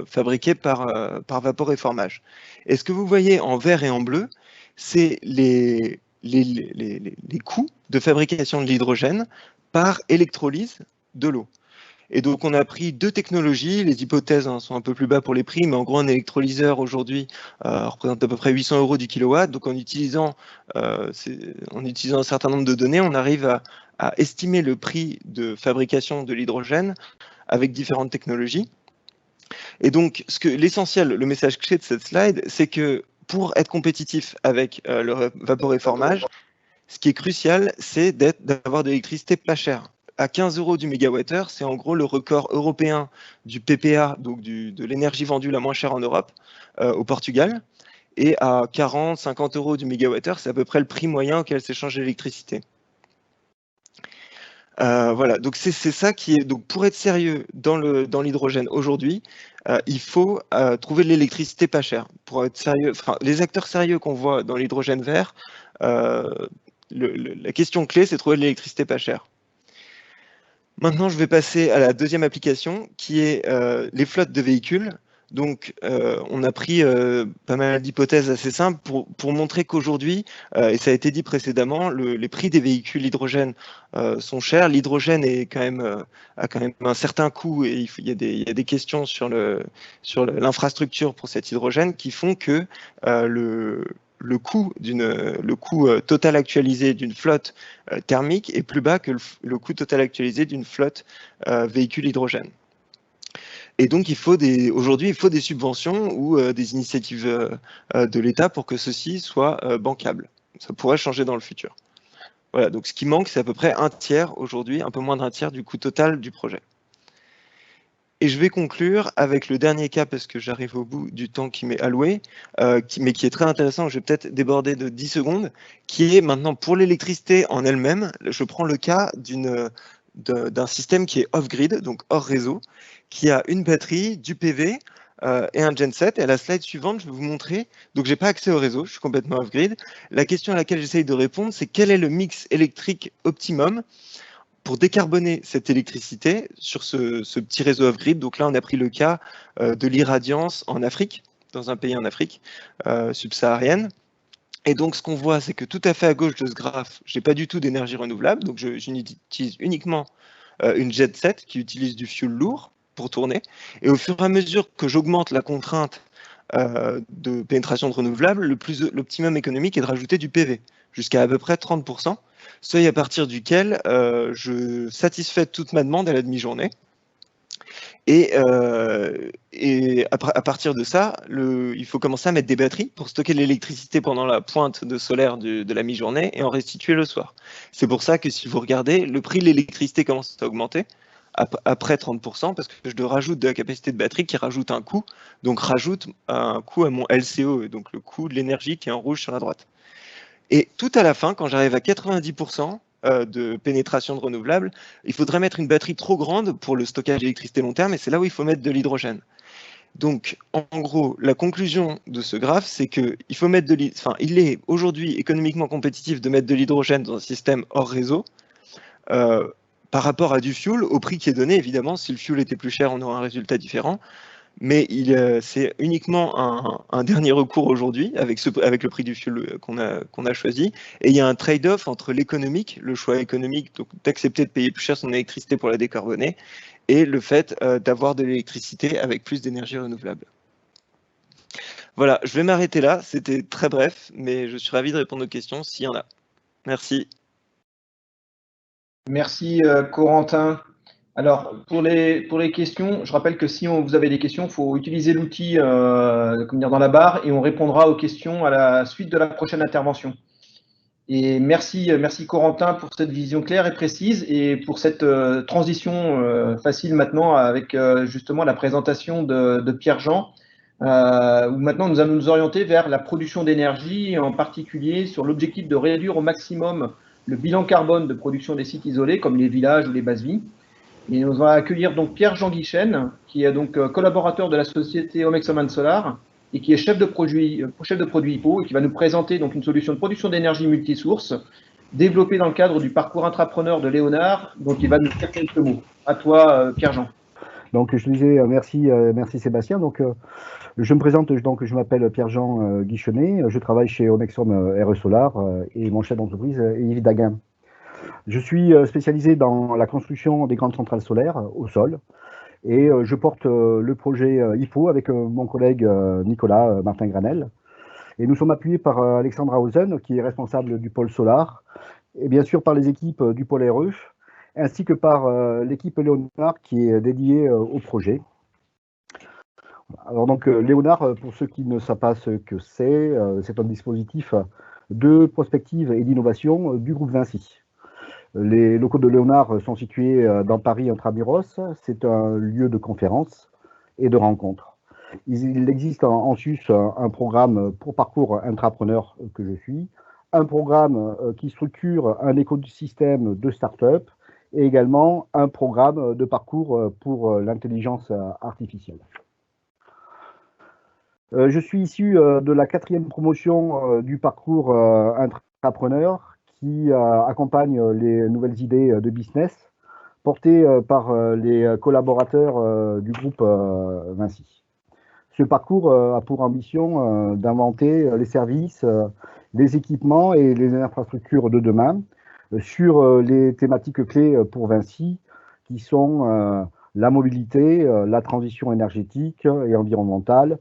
fabriqué par vaporéformage. Et ce que vous voyez en vert et en bleu, c'est les coûts de fabrication de l'hydrogène par électrolyse de l'eau. Et donc on a pris 2 technologies, les hypothèses sont un peu plus bas pour les prix, mais en gros un électrolyseur aujourd'hui représente à peu près 800 € du kilowatt. Donc en utilisant un certain nombre de données, on arrive à estimer le prix de fabrication de l'hydrogène avec différentes technologies. Et donc l'essentiel, le message clé de cette slide, c'est que pour être compétitif avec le vaporéformage, ce qui est crucial, c'est d'avoir de l'électricité pas chère. À 15 € du mégawattheure, c'est en gros le record européen du PPA, donc de l'énergie vendue la moins chère en Europe, au Portugal. Et à 40-50 € du mégawattheure, c'est à peu près le prix moyen auquel s'échange l'électricité. Voilà, donc c'est ça qui est. Donc pour être sérieux dans l'hydrogène aujourd'hui, il faut trouver de l'électricité pas chère. Pour être sérieux, les acteurs sérieux qu'on voit dans l'hydrogène vert, la question clé, c'est de trouver de l'électricité pas chère. Maintenant, je vais passer à la deuxième application, qui est les flottes de véhicules. Donc, on a pris pas mal d'hypothèses assez simples pour montrer qu'aujourd'hui, et ça a été dit précédemment, les prix des véhicules hydrogène sont chers. L'hydrogène a quand même un certain coût et il y a des questions sur l'infrastructure pour cet hydrogène qui font que le coût total actualisé d'une flotte thermique est plus bas que le coût total actualisé d'une flotte véhicule hydrogène. Et donc, aujourd'hui, il faut des subventions ou des initiatives de l'État pour que ceci soit bancable. Ça pourrait changer dans le futur. Voilà, donc ce qui manque, c'est à peu près un tiers aujourd'hui, un peu moins d'un tiers du coût total du projet. Et je vais conclure avec le dernier cas, parce que j'arrive au bout du temps qui m'est alloué, mais qui est très intéressant, je vais peut-être déborder de 10 secondes, qui est maintenant pour l'électricité en elle-même. Je prends le cas d'un système qui est off-grid, donc hors réseau, qui a une batterie, du PV et un genset. Et à la slide suivante, je vais vous montrer, donc j'ai pas accès au réseau, je suis complètement off-grid. La question à laquelle j'essaye de répondre, c'est quel est le mix électrique optimum pour décarboner cette électricité sur ce petit réseau off-grid. Donc là, on a pris le cas de l'irradiance en Afrique, dans un pays en Afrique subsaharienne. Et donc, ce qu'on voit, c'est que tout à fait à gauche de ce graphe, je n'ai pas du tout d'énergie renouvelable, donc j'utilise uniquement une genset qui utilise du fuel lourd pour tourner. Et au fur et à mesure que j'augmente la contrainte de pénétration de renouvelables, l'optimum économique est de rajouter du PV, jusqu'à peu près 30%, seuil à partir duquel je satisfais toute ma demande à la demi-journée. Et à partir de ça, il faut commencer à mettre des batteries pour stocker l'électricité pendant la pointe de solaire de la mi-journée et en restituer le soir. C'est pour ça que si vous regardez, le prix de l'électricité commence à augmenter après 30%, parce que je rajoute de la capacité de batterie qui rajoute un coût, donc rajoute un coût à mon LCO, donc le coût de l'énergie qui est en rouge sur la droite. Et tout à la fin, quand j'arrive à 90% de pénétration de renouvelables, il faudrait mettre une batterie trop grande pour le stockage d'électricité long terme, et c'est là où il faut mettre de l'hydrogène. Donc, en gros, la conclusion de ce graphe, c'est qu'il faut mettre il est aujourd'hui économiquement compétitif de mettre de l'hydrogène dans un système hors réseau, par rapport à du fuel, au prix qui est donné, évidemment. Si le fuel était plus cher, on aurait un résultat différent. Mais c'est uniquement un dernier recours aujourd'hui avec le prix du fuel qu'on a choisi. Et il y a un trade-off entre l'économique, le choix économique, donc d'accepter de payer plus cher son électricité pour la décarboner, et le fait d'avoir de l'électricité avec plus d'énergie renouvelable. Voilà, je vais m'arrêter là. C'était très bref, mais je suis ravi de répondre aux questions s'il y en a. Merci. Merci Corentin. Alors pour les questions, je rappelle que si vous avez des questions, il faut utiliser l'outil dans la barre et on répondra aux questions à la suite de la prochaine intervention. Et merci Corentin pour cette vision claire et précise et pour cette transition facile maintenant avec justement la présentation de Pierre-Jean, où maintenant nous allons nous orienter vers la production d'énergie et en particulier sur l'objectif de réduire au maximum le bilan carbone de production des sites isolés, comme les villages ou les bases-vie. Et nous allons accueillir donc Pierre-Jean Guichen, qui est donc collaborateur de la société Omexom Solar et qui est chef de produit IPO et qui va nous présenter donc une solution de production d'énergie multisource développée dans le cadre du parcours intrapreneur de Léonard. Donc il va nous dire quelques mots. À toi, Pierre-Jean. Donc je disais merci Sébastien. Donc je me présente, donc je m'appelle Pierre-Jean Guichenet, je travaille chez Omexom RE Solar et mon chef d'entreprise est Yves Daguin. Je suis spécialisé dans la construction des grandes centrales solaires au sol et je porte le projet IPO avec mon collègue Nicolas Martin-Granel. Et nous sommes appuyés par Alexandra Hausen, qui est responsable du pôle solar, et bien sûr par les équipes du pôle RE, ainsi que par l'équipe Léonard qui est dédiée au projet. Alors donc Léonard, pour ceux qui ne savent pas ce que c'est un dispositif de prospective et d'innovation du groupe Vinci. Les locaux de Léonard sont situés dans Paris intramuros. C'est un lieu de conférence et de rencontres. Il existe en sus un programme pour parcours intrapreneur que je suis, un programme qui structure un écosystème de start-up et également un programme de parcours pour l'intelligence artificielle. Je suis issu de la 4e promotion du parcours intrapreneur qui accompagne les nouvelles idées de business portées par les collaborateurs du groupe Vinci. Ce parcours a pour ambition d'inventer les services, les équipements et les infrastructures de demain sur les thématiques clés pour Vinci qui sont la mobilité, la transition énergétique et environnementale,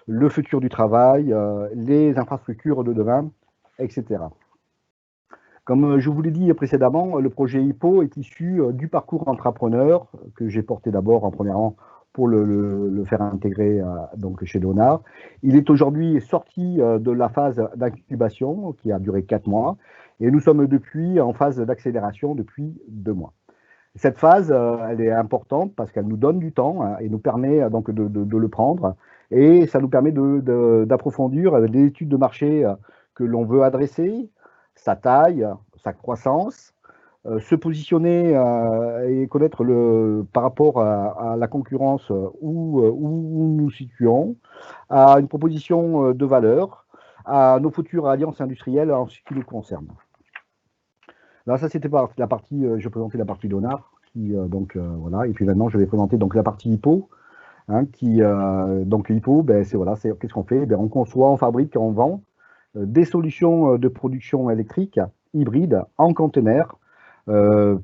le futur du travail, les infrastructures de demain, etc. Comme je vous l'ai dit précédemment, le projet IPO est issu du parcours entrepreneur que j'ai porté d'abord en premier rang pour le faire intégrer donc chez Léonard. Il est aujourd'hui sorti de la phase d'incubation qui a duré 4 mois et nous sommes depuis en phase d'accélération depuis 2 mois. Cette phase, elle est importante parce qu'elle nous donne du temps et nous permet donc de le prendre et ça nous permet d'approfondir les études de marché que l'on veut adresser, sa taille, sa croissance, se positionner et connaître par rapport à la concurrence où nous nous situons, à une proposition de valeur, à nos futures alliances industrielles en ce qui nous concerne. Là, ça c'était la partie, je présentais la partie Léonard, voilà, et puis maintenant je vais présenter donc la partie IPO. Donc l'IPO, qu'est-ce qu'on fait? On conçoit, on fabrique, on vend des solutions de production électrique hybride en conteneur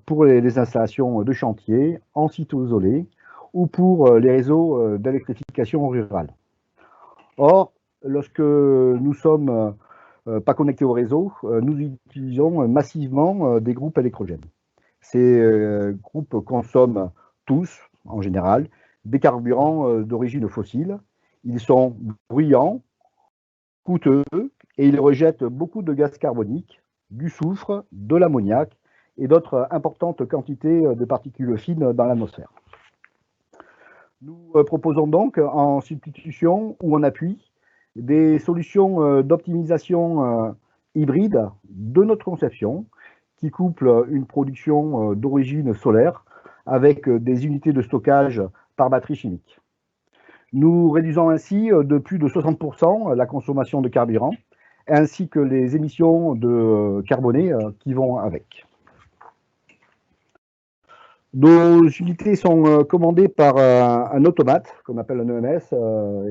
pour les installations de chantier, en site isolé ou pour les réseaux d'électrification rurale. Or, lorsque nous sommes pas connectés au réseau, nous utilisons massivement des groupes électrogènes. Ces groupes consomment tous, en général, des carburants d'origine fossile. Ils sont bruyants, coûteux, et ils rejettent beaucoup de gaz carbonique, du soufre, de l'ammoniac et d'autres importantes quantités de particules fines dans l'atmosphère. Nous proposons donc, en substitution ou en appui, des solutions d'optimisation hybride de notre conception, qui couplent une production d'origine solaire avec des unités de stockage par batterie chimique. Nous réduisons ainsi de plus de 60% la consommation de carburant, ainsi que les émissions de carbonées qui vont avec. Nos unités sont commandées par un automate qu'on appelle un EMS,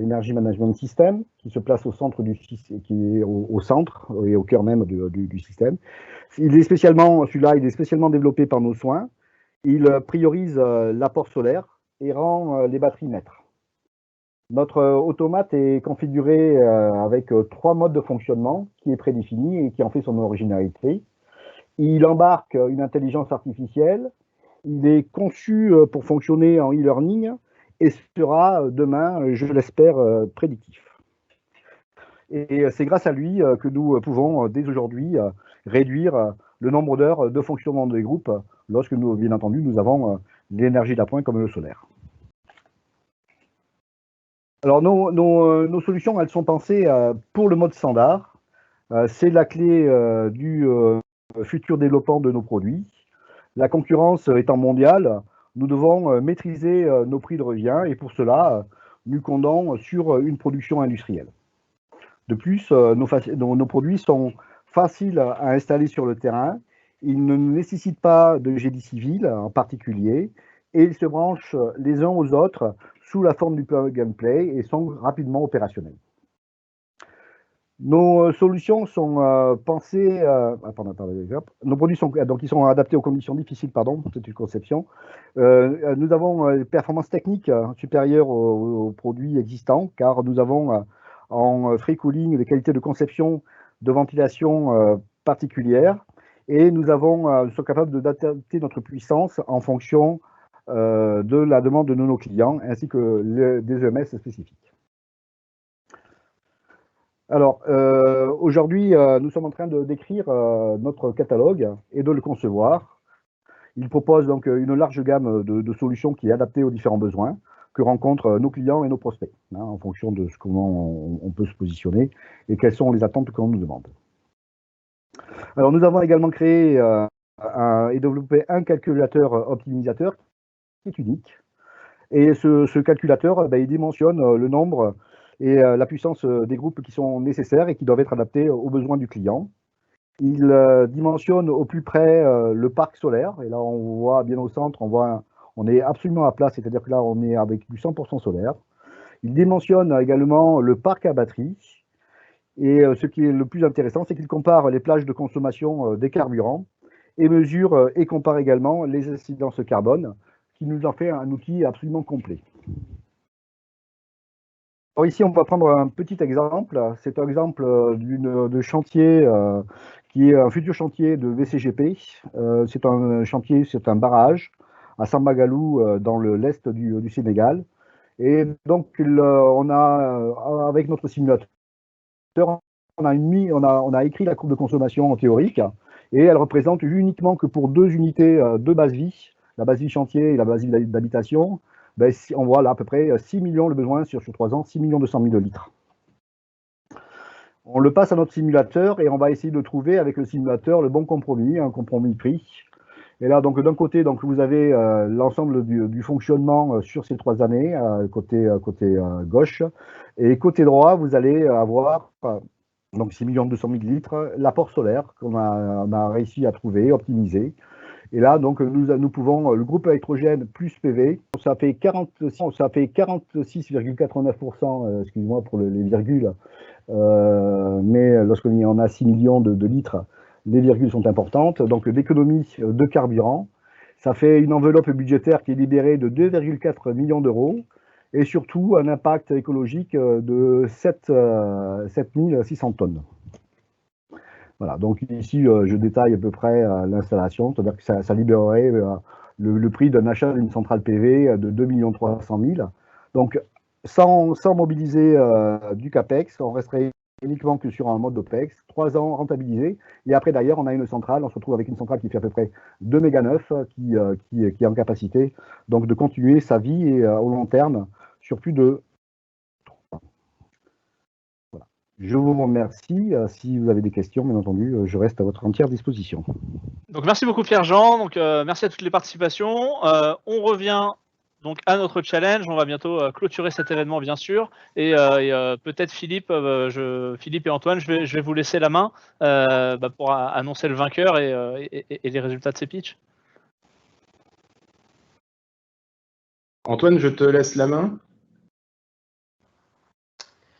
Energy Management System, qui se place au centre qui est au centre et au cœur même du système. Celui-là, il est spécialement développé par nos soins. Il priorise l'apport solaire et rend les batteries maîtres. Notre automate est configuré avec 3 modes de fonctionnement qui est prédéfini et qui en fait son originalité. Il embarque une intelligence artificielle. Il est conçu pour fonctionner en e-learning et sera demain, je l'espère, prédictif. Et c'est grâce à lui que nous pouvons dès aujourd'hui réduire le nombre d'heures de fonctionnement des groupes lorsque nous, bien entendu, nous avons l'énergie d'appoint comme le solaire. Alors nos solutions, elles sont pensées pour le mode standard. C'est la clé du futur développement de nos produits. La concurrence étant mondiale, nous devons maîtriser nos prix de revient et pour cela, nous comptons sur une production industrielle. De plus, nos produits sont faciles à installer sur le terrain, ils ne nécessitent pas de génie civil en particulier et ils se branchent les uns aux autres sous la forme du plug and play et sont rapidement opérationnels. Nos solutions sont pensées. Nos produits sont donc ils sont adaptés aux conditions difficiles, c'est une conception. Nous avons des performances techniques supérieures aux produits existants, car nous avons en free cooling des qualités de conception de ventilation particulières, et nous sommes capables d'adapter notre puissance en fonction de la demande de nos clients, ainsi que des EMS spécifiques. Alors, aujourd'hui, nous sommes en train de décrire notre catalogue et de le concevoir. Il propose donc une large gamme de solutions qui est adaptée aux différents besoins que rencontrent nos clients et nos prospects, en fonction de comment on peut se positionner et quelles sont les attentes que l'on nous demande. Alors, nous avons également créé et développé un calculateur optimisateur qui est unique. Et ce calculateur, il dimensionne le nombre et la puissance des groupes qui sont nécessaires et qui doivent être adaptés aux besoins du client. Il dimensionne au plus près le parc solaire, et là on voit bien au centre, on est absolument à plat, c'est-à-dire que là on est avec du 100% solaire. Il dimensionne également le parc à batterie, et ce qui est le plus intéressant, c'est qu'il compare les plages de consommation des carburants, et mesure et compare également les incidences carbone, qui nous en fait un outil absolument complet. Alors ici, on va prendre un petit exemple. C'est un exemple de chantier qui est un futur chantier de VCGP. C'est un chantier, c'est un barrage à Sambagalou dans l'est du Sénégal. Et donc, on a, avec notre simulateur, on a écrit la courbe de consommation en théorique et elle représente uniquement que pour 2 unités de base vie, la base vie chantier et la base vie d'habitation. On voit là à peu près 6 millions le besoin sur 3 ans, 6 200 000 litres. On le passe à notre simulateur et on va essayer de trouver avec le simulateur le bon compromis, un compromis prix. Et là, donc d'un côté, donc, vous avez l'ensemble du fonctionnement sur ces 3 années, côté gauche. Et côté droit, vous allez avoir donc 6 200 000 litres, l'apport solaire qu'on a réussi à trouver, optimiser. Et là, donc, nous pouvons, le groupe électrogène plus PV, ça fait 46,89%, excusez-moi pour les virgules, mais lorsqu'on en a 6 millions de litres, les virgules sont importantes. Donc, d'économie de carburant, ça fait une enveloppe budgétaire qui est libérée de 2,4 millions d'euros. et surtout un impact écologique de 7600 tonnes. Voilà, donc ici, je détaille à peu près l'installation, c'est-à-dire que ça libérerait le prix d'un achat d'une centrale PV de 2 300 000. Donc, sans mobiliser du CAPEX, on resterait uniquement que sur un mode d'OPEX, 3 ans rentabilisé. Et après, d'ailleurs, on a une centrale, on se retrouve avec une centrale qui fait à peu près 2 mégas 9, qui est en capacité donc de continuer sa vie et, au long terme sur plus de 3 ans. Voilà. Je vous remercie. Si vous avez des questions, bien entendu, je reste à votre entière disposition. Donc merci beaucoup Pierre-Jean, donc merci à toutes les participations. On revient donc à notre challenge, on va bientôt clôturer cet événement bien sûr, et peut-être Philippe et Antoine, je vais vous laisser la main pour annoncer le vainqueur et les résultats de ces pitchs. Antoine, je te laisse la main.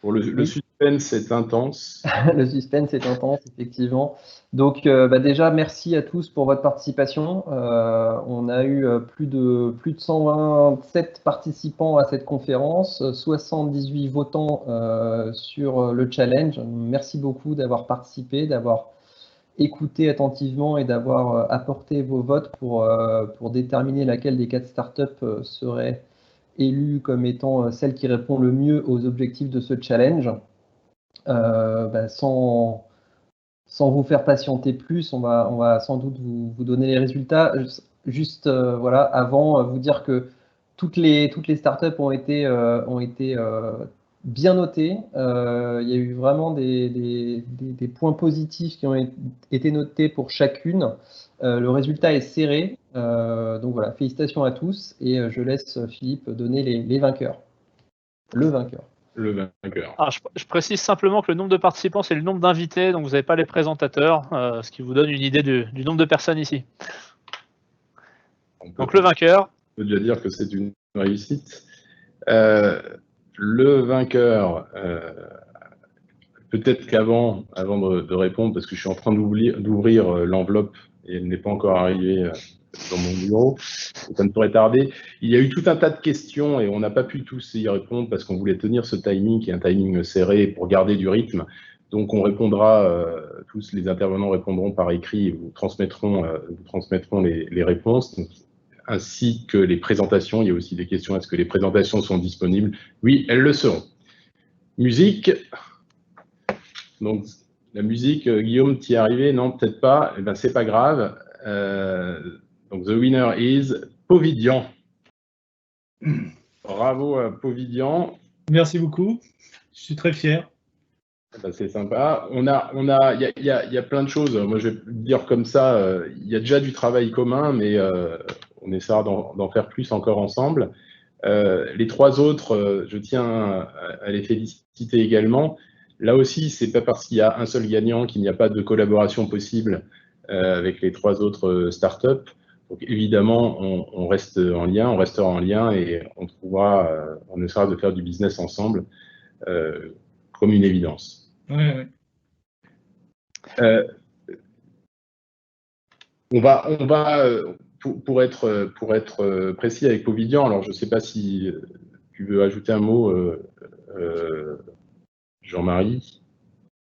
Pour le suspense est intense. Le suspense est intense, effectivement. Donc, déjà, merci à tous pour votre participation. On a eu plus de 127 participants à cette conférence, 78 votants sur le challenge. Merci beaucoup d'avoir participé, d'avoir écouté attentivement et d'avoir apporté vos votes pour déterminer laquelle des 4 startups serait élue comme étant celle qui répond le mieux aux objectifs de ce challenge. Sans vous faire patienter plus, on va sans doute vous donner les résultats. Juste voilà, avant, vous dire que toutes les startups ont été bien notées. Il y a eu vraiment des points positifs qui ont été notés pour chacune. Le résultat est serré. Donc voilà, félicitations à tous et je laisse Philippe donner les vainqueurs. Le vainqueur. Le vainqueur. Alors, je précise simplement que le nombre de participants, c'est le nombre d'invités, donc vous n'avez pas les présentateurs, ce qui vous donne une idée du nombre de personnes ici. Donc le vainqueur. On peut déjà dire que c'est une réussite. Le vainqueur, peut-être qu'avant de répondre, parce que je suis en train d'ouvrir l'enveloppe et elle n'est pas encore arrivée dans mon bureau, ça ne pourrait tarder. Il y a eu tout un tas de questions et on n'a pas pu tous y répondre parce qu'on voulait tenir ce timing, qui est un timing serré pour garder du rythme. Donc on répondra, tous les intervenants répondront par écrit et vous transmettront les réponses, donc, ainsi que les présentations. Il y a aussi des questions, est-ce que les présentations sont disponibles? Oui, elles le seront. Musique. Donc la musique, Guillaume, t'y es arrivé? Non, peut-être pas. Eh ben, c'est pas grave. Donc, the winner is Povidian. Bravo à Povidian. Merci beaucoup. Je suis très fier. Ben, c'est sympa. Il y a plein de choses. Moi, je vais dire comme ça, il y a déjà du travail commun, mais on essaiera d'en faire plus encore ensemble. Les 3 autres, je tiens à les féliciter également. Là aussi, c'est pas parce qu'il y a un seul gagnant qu'il n'y a pas de collaboration possible avec les 3 autres startups. Donc évidemment, on reste en lien, on restera en lien et on essaiera de faire du business ensemble comme une évidence. Ouais. On va pour être précis avec Povidian. Alors je ne sais pas si tu veux ajouter un mot, Jean-Marie.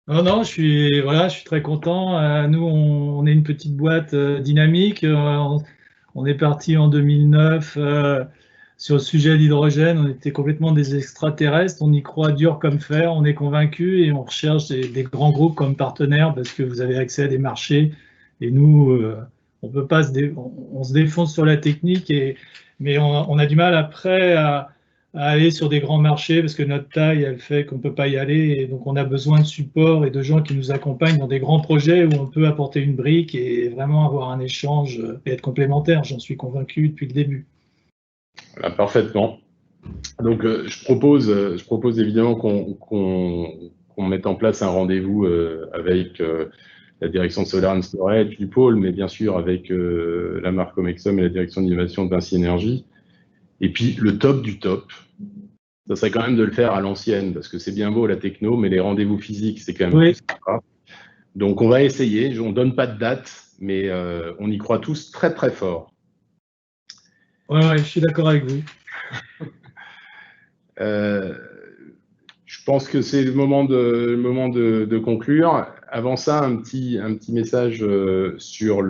Non, je suis très content. Nous, on est une petite boîte dynamique. On est parti en 2009 sur le sujet de l'hydrogène. On était complètement des extraterrestres. On y croit dur comme fer. On est convaincus et on recherche des grands groupes comme partenaires parce que vous avez accès à des marchés. Et nous, on peut pas on se défonce sur la technique, mais on a du mal après à aller sur des grands marchés parce que notre taille, elle fait qu'on ne peut pas y aller. Et donc, on a besoin de support et de gens qui nous accompagnent dans des grands projets où on peut apporter une brique et vraiment avoir un échange et être complémentaire. J'en suis convaincu depuis le début. Voilà, parfaitement. Donc, je propose évidemment qu'on mette en place un rendez-vous avec la direction de Solar and Storage du pôle, mais bien sûr avec la marque Omexom et la direction d'innovation de Vinci Énergie. Et puis, le top du top, ça serait quand même de le faire à l'ancienne, parce que c'est bien beau la techno, mais les rendez-vous physiques, c'est quand même plus sympa. Donc, on va essayer. On ne donne pas de date, mais on y croit tous très, très fort. Ouais, je suis d'accord avec vous. Je pense que c'est le moment de conclure. Avant ça, un petit message sur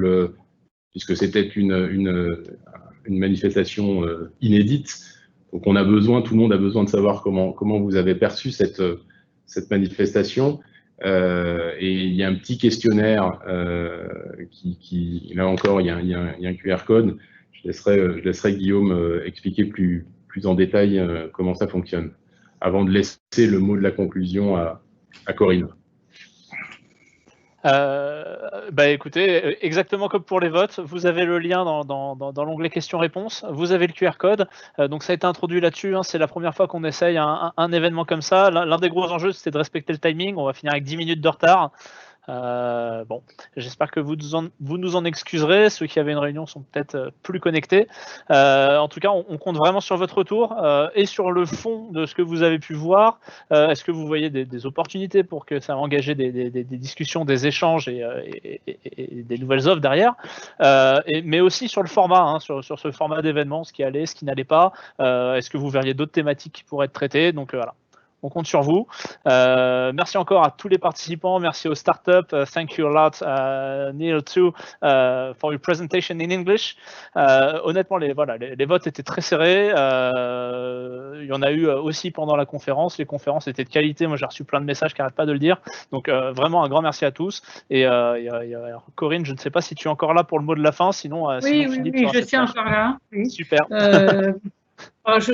puisque c'était une manifestation inédite. Donc tout le monde a besoin de savoir comment vous avez perçu cette manifestation. Et il y a un petit questionnaire là encore, il y a un QR code. Je laisserai Guillaume expliquer plus en détail comment ça fonctionne, avant de laisser le mot de la conclusion à Corinne. Écoutez, exactement comme pour les votes, vous avez le lien dans l'onglet questions-réponses, vous avez le QR code, donc ça a été introduit là-dessus, hein, c'est la première fois qu'on essaye un événement comme ça. L'un des gros enjeux, c'était de respecter le timing, on va finir avec 10 minutes de retard. Bon, j'espère que vous nous en excuserez. Ceux qui avaient une réunion sont peut-être plus connectés. En tout cas, on compte vraiment sur votre retour et sur le fond de ce que vous avez pu voir. Est-ce que vous voyez des opportunités pour que ça engage des discussions, des échanges et des nouvelles offres derrière, mais aussi sur le format, hein, sur ce format d'événement, ce qui allait, ce qui n'allait pas. Est-ce que vous verriez d'autres thématiques qui pourraient être traitées? Donc voilà. On compte sur vous. Merci encore à tous les participants. Merci aux startups. Thank you a lot, Neil, too, for your presentation in English. Honnêtement, les votes étaient très serrés. Il y en a eu aussi pendant la conférence. Les conférences étaient de qualité. Moi, j'ai reçu plein de messages qui n'arrêtent pas de le dire. Donc, vraiment un grand merci à tous. Et Corinne, je ne sais pas si tu es encore là pour le mot de la fin. Sinon, oui, Philippe, je suis encore là. Oui. Super.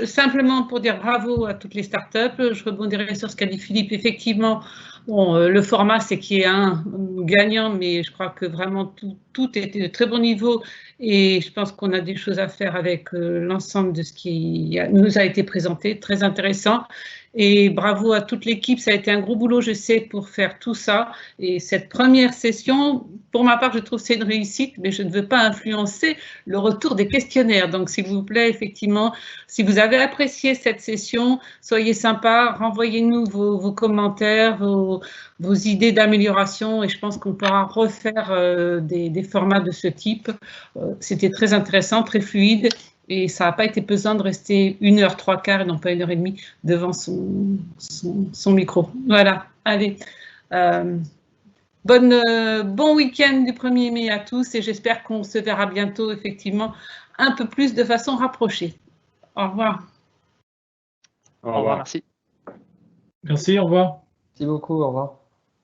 Simplement pour dire bravo à toutes les startups, je rebondirai sur ce qu'a dit Philippe. Effectivement, bon, le format, c'est qu'il y ait un gagnant, mais je crois que vraiment tout était de très bon niveau et je pense qu'on a des choses à faire avec l'ensemble de ce qui nous a été présenté, très intéressant. Et bravo à toute l'équipe, ça a été un gros boulot, je sais, pour faire tout ça. Et cette première session, pour ma part, je trouve que c'est une réussite, mais je ne veux pas influencer le retour des questionnaires. Donc, s'il vous plaît, effectivement, si vous avez apprécié cette session, soyez sympa, renvoyez-nous vos commentaires, vos idées d'amélioration et je pense qu'on pourra refaire des formats de ce type. C'était très intéressant, très fluide. Et ça n'a pas été pesant de rester 1h 3/4 et non pas 1h30 devant son micro. Voilà, allez. Bon week-end du 1er mai à tous et j'espère qu'on se verra bientôt, effectivement, un peu plus de façon rapprochée. Au revoir. Au revoir, merci. Merci, au revoir. Merci beaucoup, au revoir.